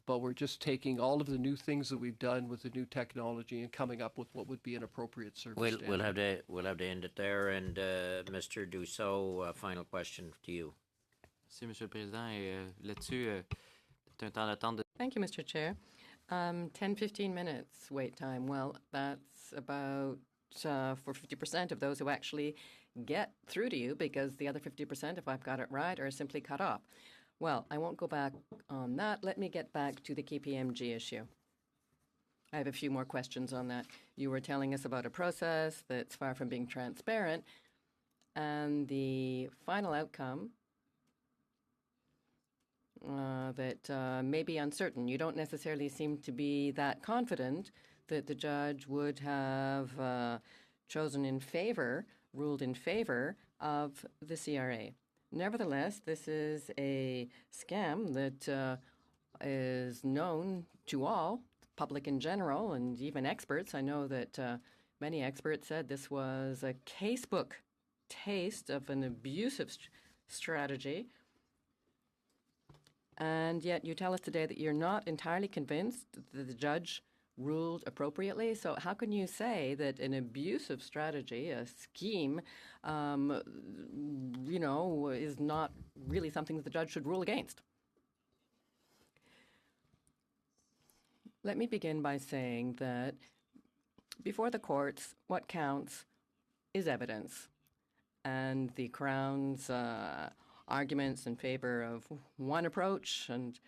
[SPEAKER 2] but we're just taking all of the new things that we've done with the new technology and coming up with what would be an appropriate service standard.
[SPEAKER 1] We'll have to end it there. And Mr. Dussault, final question to you.
[SPEAKER 7] Merci, Monsieur le Président. Et là-dessus, c'est un temps d'attente de...
[SPEAKER 3] Thank you, Mr. Chair. 10-15 minutes wait time. Well, that's about for 50% of those who actually get through to you, because the other 50%, if I've got it right, are simply cut off. Well, I won't go back on that. Let me get back to the KPMG issue. I have a few more questions on that. You were telling us about a process that's far from being transparent, and the final outcome that may be uncertain. You don't necessarily seem to be that confident that the judge would have ruled in favor of the CRA. Nevertheless, this is a scam that is known to all, public in general, and even experts. I know that many experts said this was a casebook taste of an abusive strategy. And yet you tell us today that you're not entirely convinced that the judge ruled appropriately. So how can you say that an abusive strategy, a scheme, is not really something that the judge should rule against? Let me begin by saying that before the courts, what counts is evidence. And the Crown's arguments in favor of one approach and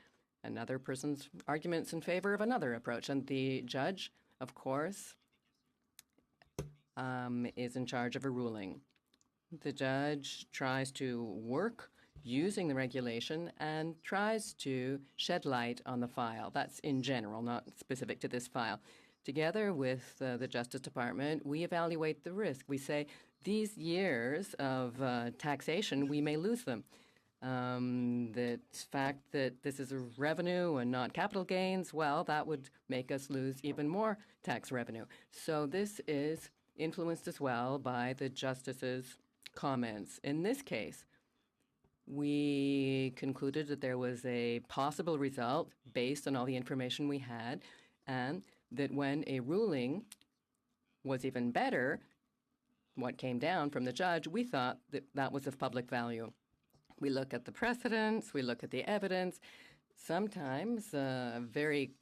[SPEAKER 3] another person's arguments in favor of another approach. And the judge, of course, is in charge of a ruling. The judge tries to work using the regulation and tries to shed light on the file. That's in general, not specific to this file. Together with the Justice Department, we evaluate the risk. We say, these years of taxation, we may lose them. The fact that this is a revenue and not capital gains, well, that would make us lose even more tax revenue. So this is influenced as well by the Justice's comments. In this case, we concluded that there was a possible result based on all the information we had, and that when a ruling was even better, what came down from the judge, we thought that that was of public value. We look at the precedents, we look at the evidence. Sometimes very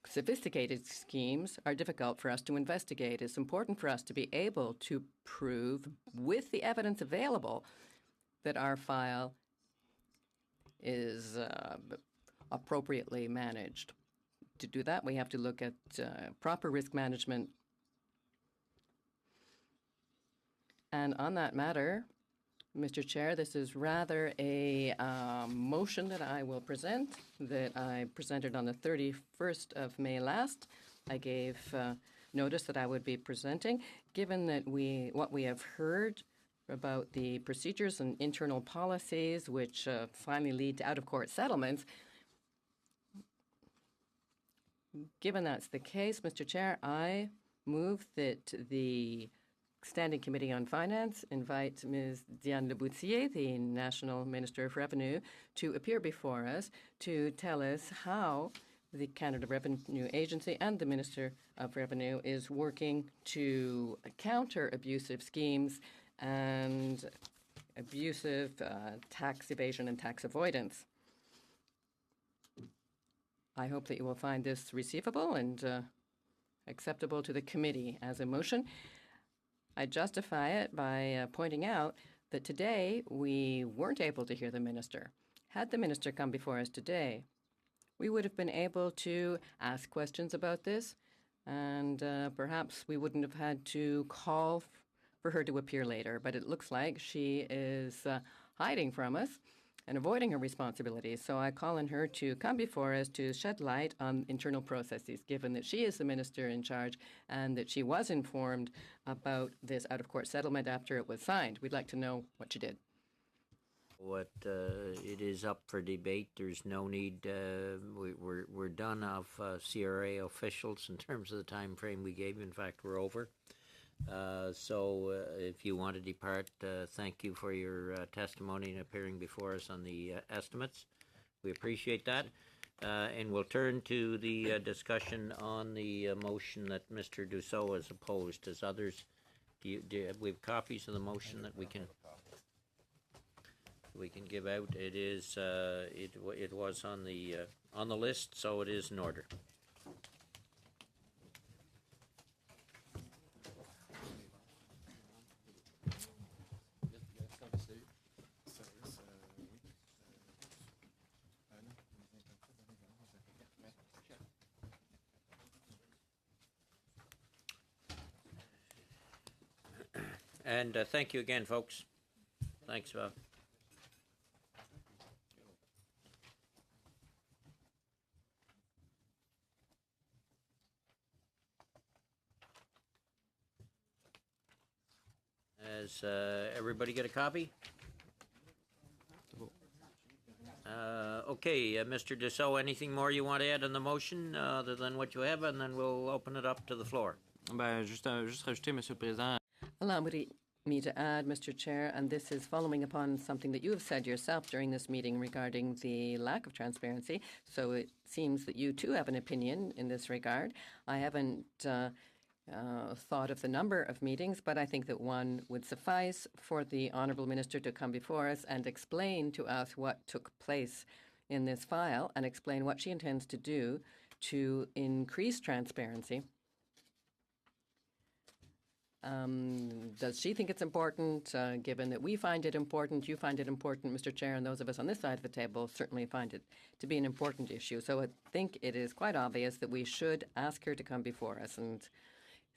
[SPEAKER 3] sophisticated schemes are difficult for us to investigate. It's important for us to be able to prove, with the evidence available, that our file is appropriately managed. To do that, we have to look at proper risk management. And on that matter, Mr. Chair, this is rather a motion that I will present, that I presented on the 31st of May last. I gave notice that I would be presenting. Given that what we have heard about the procedures and internal policies which finally lead to out-of-court settlements, given that's the case, Mr. Chair, I move that the Standing Committee on Finance invite Ms. Diane Leboutillier, the National Minister of Revenue, to appear before us to tell us how the Canada Revenue Agency and the Minister of Revenue is working to counter abusive schemes and abusive tax evasion and tax avoidance. I hope that you will find this receivable and acceptable to the committee as a motion. I justify it by pointing out that today we weren't able to hear the minister. Had the minister come before us today, we would have been able to ask questions about this, and perhaps we wouldn't have had to call for her to appear later. But it looks like she is hiding from us and avoiding her responsibilities. So I call on her to come before us to shed light on internal processes, given that she is the minister in charge and that she was informed about this out-of-court settlement after it was signed. We'd like to know what she did.
[SPEAKER 1] What it is up for debate. There's no need. We're done of CRA officials in terms of the time frame we gave. In fact, we're over. So if you want to depart, thank you for your testimony and appearing before us on the estimates. We appreciate that. And we'll turn to the discussion on the motion that Mr. Dussault has opposed. As others, we have copies of the motion that we can give out? It is it was on the list, so it is in order. And thank you again, folks. Thanks, Bob. Has everybody get a copy? Okay, Mr. Dussault, anything more you want to add on the motion other than what you have, and then we'll open it up to the floor.
[SPEAKER 7] Ben, juste rajouter, Monsieur le Président.
[SPEAKER 3] Allow me to add, Mr. Chair, and this is following upon something that you have said yourself during this meeting regarding the lack of transparency. So it seems that you too have an opinion in this regard. I haven't thought of the number of meetings, but I think that one would suffice for the Honourable Minister to come before us and explain to us what took place in this file and explain what she intends to do to increase transparency. Does she think it's important, given that we find it important, you find it important, Mr. Chair, and those of us on this side of the table certainly find it to be an important issue. So I think it is quite obvious that we should ask her to come before us, and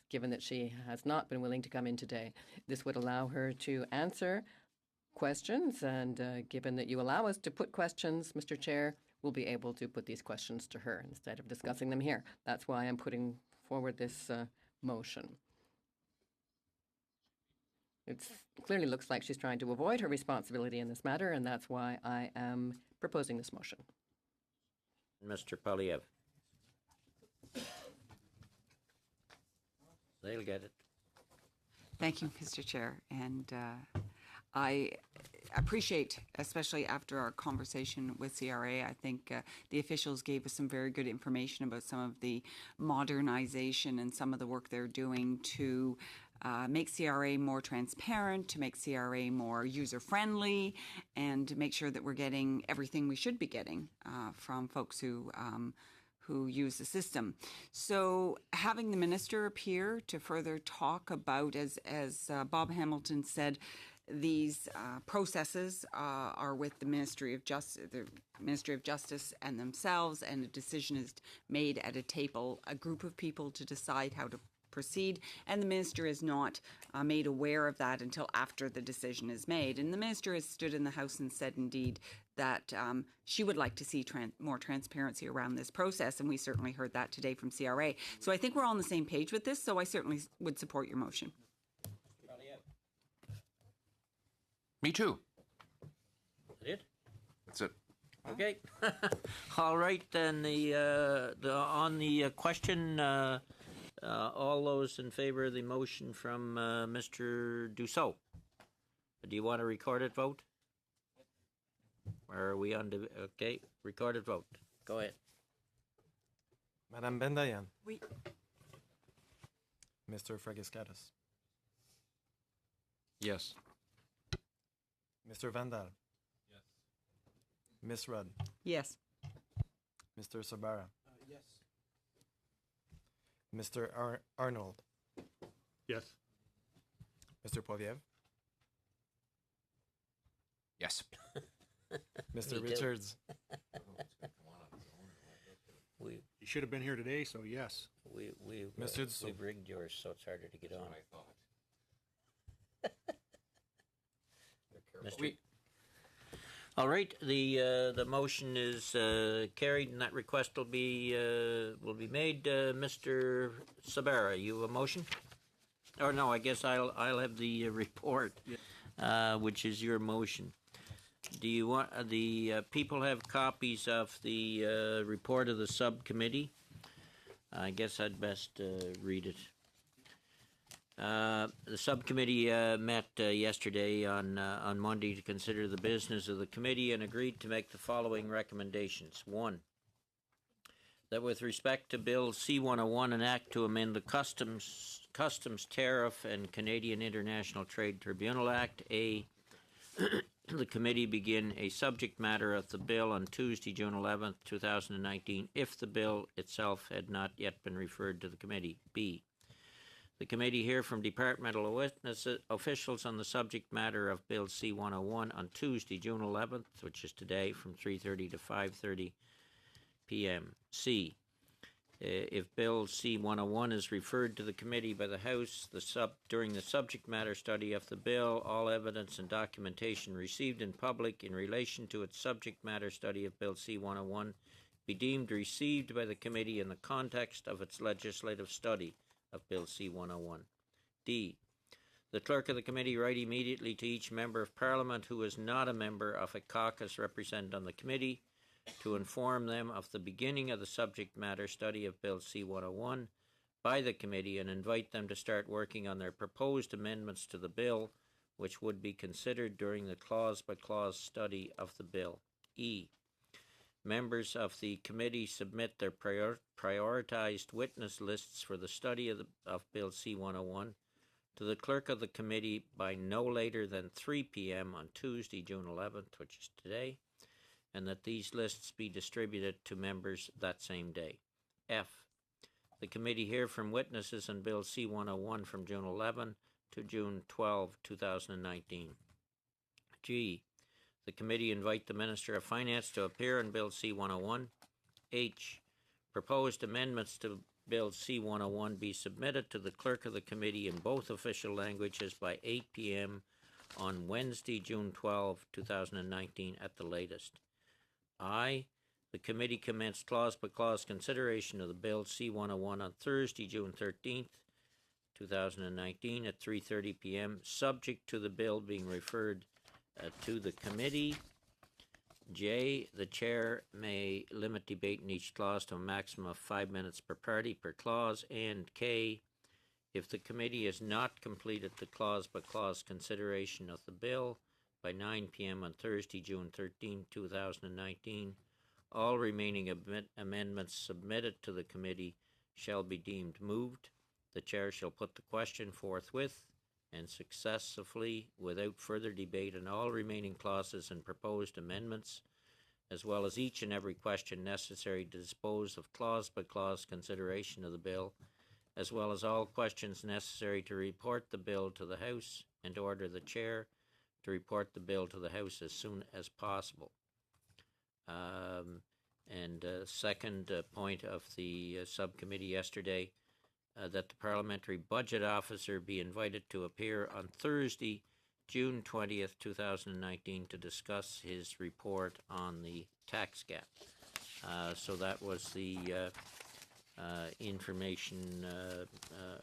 [SPEAKER 3] given that she has not been willing to come in today, this would allow her to answer questions, and given that you allow us to put questions, Mr. Chair, we'll be able to put these questions to her instead of discussing them here. That's why I'm putting forward this motion. It clearly looks like she's trying to avoid her responsibility in this matter, and that's why I am proposing this motion.
[SPEAKER 1] Mr. Polyev. They'll get it.
[SPEAKER 9] Thank you, Mr. Chair. And I appreciate, especially after our conversation with CRA, I think the officials gave us some very good information about some of the modernization and some of the work they're doing to make CRA more transparent, to make CRA more user-friendly, and to make sure that we're getting everything we should be getting from folks who use the system. So having the minister appear to further talk about, as Bob Hamilton said, these processes are with the Ministry of Justice and themselves, and a decision is made at a table, a group of people to decide how to proceed, and the minister is not made aware of that until after the decision is made. And the minister has stood in the House and said, indeed, that she would like to see more transparency around this process, and we certainly heard that today from CRA. So I think we're all on the same page with this, so I certainly would support your motion.
[SPEAKER 6] Me too.
[SPEAKER 1] That it?
[SPEAKER 6] That's it.
[SPEAKER 1] Okay. All right, then on the question, all those in favor of the motion from Mr. Dussault. Do you want a recorded vote? Or are we on the okay? Recorded vote. Go ahead.
[SPEAKER 12] Madame Bendayan.
[SPEAKER 9] Oui.
[SPEAKER 12] Mr. Fragiskatis.
[SPEAKER 11] Yes.
[SPEAKER 12] Mr. Vandal.
[SPEAKER 10] Yes.
[SPEAKER 12] Miss Rudd.
[SPEAKER 9] Yes.
[SPEAKER 12] Mr. Sabara.
[SPEAKER 4] Yes.
[SPEAKER 12] Mr. Arnold.
[SPEAKER 10] Yes.
[SPEAKER 12] Mr. Poilievre.
[SPEAKER 6] Yes.
[SPEAKER 12] Mr.
[SPEAKER 1] Me too.
[SPEAKER 12] Richards.
[SPEAKER 1] We
[SPEAKER 4] You should have been here today, so yes.
[SPEAKER 12] Mr. Dussault.
[SPEAKER 1] we've rigged yours, so it's harder to get on. Mr. All right, the motion is carried, and that request will be made. Mr. Sabara, you have a motion? Or no, I guess I'll have the report, which is your motion. Do you want the people have copies of the report of the subcommittee? I guess I'd best read it. The subcommittee met yesterday on Monday to consider the business of the committee and agreed to make the following recommendations. 1. That with respect to Bill C-101, an act to amend the Customs Tariff and Canadian International Trade Tribunal Act, A, the committee begin a subject matter of the bill on Tuesday, June 11th, 2019, if the bill itself had not yet been referred to the committee. B, the committee hear from departmental officials on the subject matter of Bill C-101 on Tuesday, June 11th, which is today, from 3:30 to 5:30 p.m. C, if Bill C-101 is referred to the committee by the House, during the subject matter study of the bill, all evidence and documentation received in public in relation to its subject matter study of Bill C-101 be deemed received by the committee in the context of its legislative study of Bill C-101. D, the clerk of the committee write immediately to each member of Parliament who is not a member of a caucus represented on the committee to inform them of the beginning of the subject matter study of Bill C-101 by the committee and invite them to start working on their proposed amendments to the bill, which would be considered during the clause-by-clause study of the bill. E, members of the committee submit their prioritized witness lists for the study of Bill C-101 to the clerk of the committee by no later than 3 p.m. on Tuesday, June 11th, which is today, and that these lists be distributed to members that same day. F, the committee hear from witnesses on Bill C-101 from June 11 to June 12, 2019. G, the committee invite the Minister of Finance to appear on Bill C-101. H, proposed amendments to Bill C-101 be submitted to the clerk of the committee in both official languages by 8 p.m. on Wednesday, June 12, 2019 at the latest. I, the committee commenced clause-by-clause consideration of the Bill C-101 on Thursday, June 13th, 2019 at 3:30 p.m., subject to the bill being referred to the committee. J, the chair may limit debate in each clause to a maximum of 5 minutes per party per clause. And K, if the committee has not completed the clause-by-clause consideration of the bill by 9 p.m. on Thursday, June 13, 2019, all remaining amendments submitted to the committee shall be deemed moved, The chair shall put the question forthwith and successively without further debate on all remaining clauses and proposed amendments, as well as each and every question necessary to dispose of clause-by-clause consideration of the bill, as well as all questions necessary to report the bill to the House and to order the chair to report the bill to the House as soon as possible. Second point of the subcommittee yesterday, that the Parliamentary Budget Officer be invited to appear on Thursday, June 20th, 2019, to discuss his report on the tax gap. So that was the information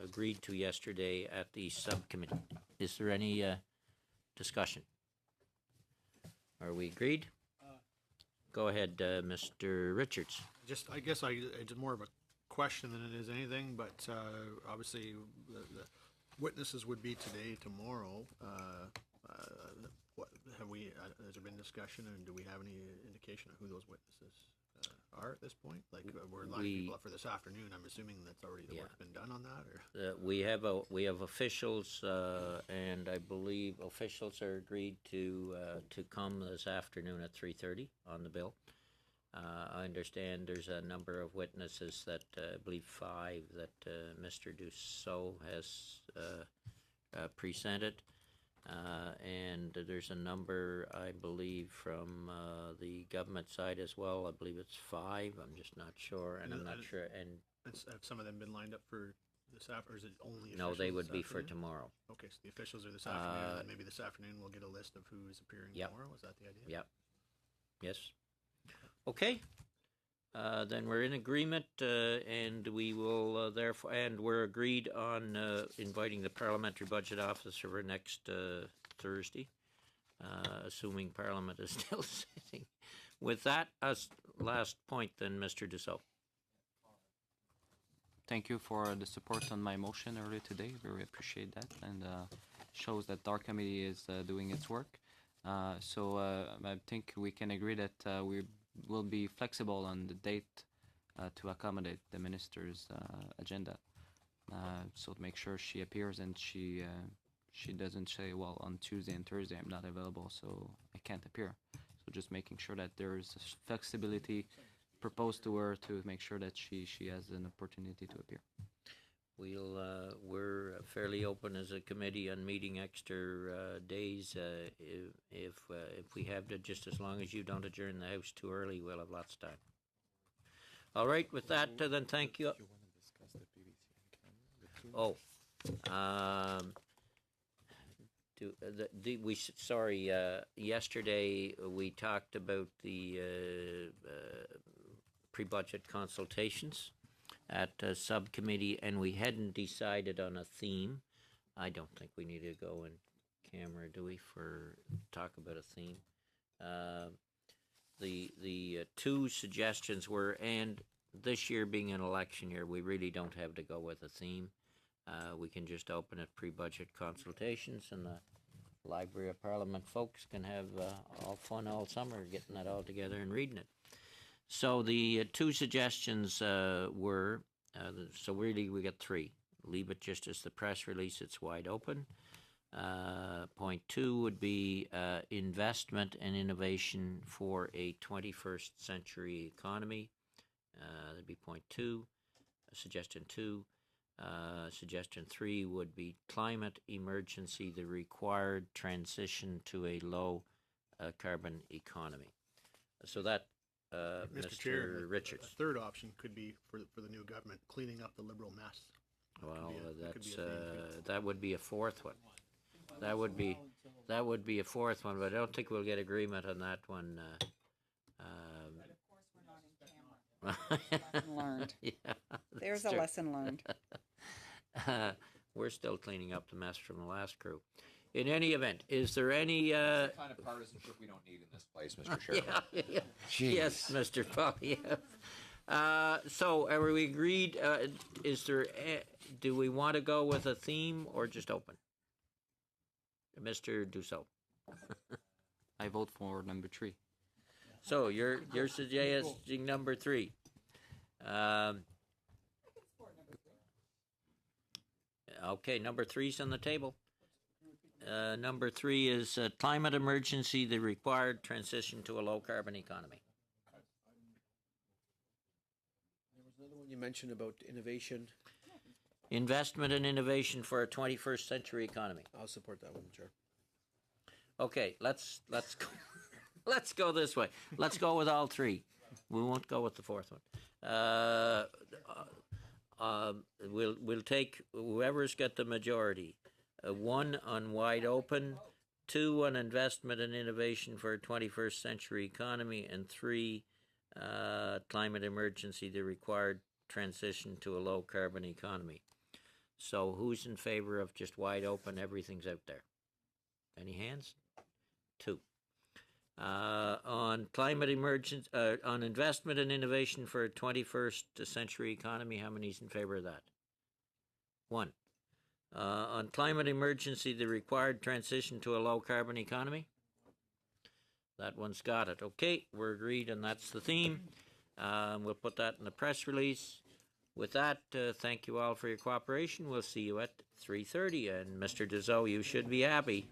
[SPEAKER 1] agreed to yesterday at the subcommittee. Is there any discussion? Are we agreed? Go ahead, Mr. Richards.
[SPEAKER 13] I guess it's more of a question than it is anything, but obviously the witnesses would be today, tomorrow. Has there been discussion, and do we have any indication of who those witnesses are at this point? Like, we're lining people up for this afternoon. I'm assuming that's already the work's been done on that, or
[SPEAKER 1] We have officials, and I believe officials are agreed to come this afternoon at 3:30 on the bill. I understand there's a number of witnesses that I believe 5 that Mr. Dussault has presented, and there's a number, I believe, from the government side as well. I believe it's 5. I'm just not sure, and I'm not sure. And
[SPEAKER 13] have some of them been lined up for this afternoon, or is it only
[SPEAKER 1] no?
[SPEAKER 13] officials
[SPEAKER 1] They would
[SPEAKER 13] this
[SPEAKER 1] be for
[SPEAKER 13] afternoon?
[SPEAKER 1] tomorrow.
[SPEAKER 13] Okay, so the officials are this afternoon, and maybe this afternoon we'll get a list of who is appearing tomorrow. Is that the idea?
[SPEAKER 1] Yep. Yes. Okay. Then we're in agreement, and we will therefore, and we're agreed on inviting the Parliamentary Budget Officer for next Thursday, assuming Parliament is still sitting. With that, last point, then, Mr. Dussault.
[SPEAKER 7] Thank you for the support on my motion earlier today. Very appreciate that, and shows that our committee is doing its work. So I think we can agree that we will be flexible on the date to accommodate the minister's agenda. So to make sure she appears and she doesn't say, well, on Tuesday and Thursday I'm not available, so I can't appear. So just making sure that there is flexibility proposed to her to make sure that she has an opportunity to appear.
[SPEAKER 1] We're fairly open as a committee on meeting extra days. If we have to, just as long as you don't adjourn the House too early, we'll have lots of time. All right, with that, then thank you. Oh, yesterday we talked about the pre-budget consultations at subcommittee, and we hadn't decided on a theme. I don't think we need to go in camera, do we, for talk about a theme? The 2 suggestions were, and this year being an election year, we really don't have to go with a theme. We can just open it pre-budget consultations, and the Library of Parliament folks can have all fun all summer getting that all together and reading it. So the 2 suggestions were, so really we got 3. Leave it just as the press release, it's wide open. Point 2 would be investment and innovation for a 21st century economy. That'd be point 2. Suggestion 2. Suggestion 3 would be climate emergency, the required transition to a low carbon economy. So that,
[SPEAKER 13] Mr. Chair,
[SPEAKER 1] Richards.
[SPEAKER 13] A third option could be for the new government cleaning up the Liberal mess.
[SPEAKER 1] Well, that would be a 4th one. That would be a 4th one, but I don't think we'll get agreement on that one.
[SPEAKER 9] Lesson learned.
[SPEAKER 1] Yeah,
[SPEAKER 9] There's a lesson learned.
[SPEAKER 1] We're still cleaning up the mess from the last crew. In any event, is there any...
[SPEAKER 6] That's the kind of partisanship we don't need in this place, Mr. Chairman.
[SPEAKER 1] Yeah. Yes, Mr. Polyev. So, are we agreed? Do we want to go with a theme or just open? Mr. Dussault.
[SPEAKER 7] I vote for number 3.
[SPEAKER 1] So you're suggesting number 3. Okay, number 3's on the table. Number 3 is climate emergency, the required transition to a low carbon economy.
[SPEAKER 4] There was another one you mentioned about innovation.
[SPEAKER 1] Investment and innovation for a 21st century economy.
[SPEAKER 4] I'll support that one, Chair.
[SPEAKER 1] Okay, let's go. Let's go this way. Let's go with all 3. We won't go with the 4th one. We'll take whoever's got the majority. 1 on wide open, 2 on investment and innovation for a 21st century economy, and 3 climate emergency, the required transition to a low carbon economy. So who's in favor of just wide open, everything's out there? Any hands? 2. On climate emergency, on investment and innovation for a 21st century economy, how many's in favor of that? 1. On climate emergency, the required transition to a low carbon economy? That one's got it. Okay, we're agreed, and that's the theme. We'll put that in the press release. With that, thank you all for your cooperation. We'll see you at 3:30, and Mr. Dezeau, you should be happy.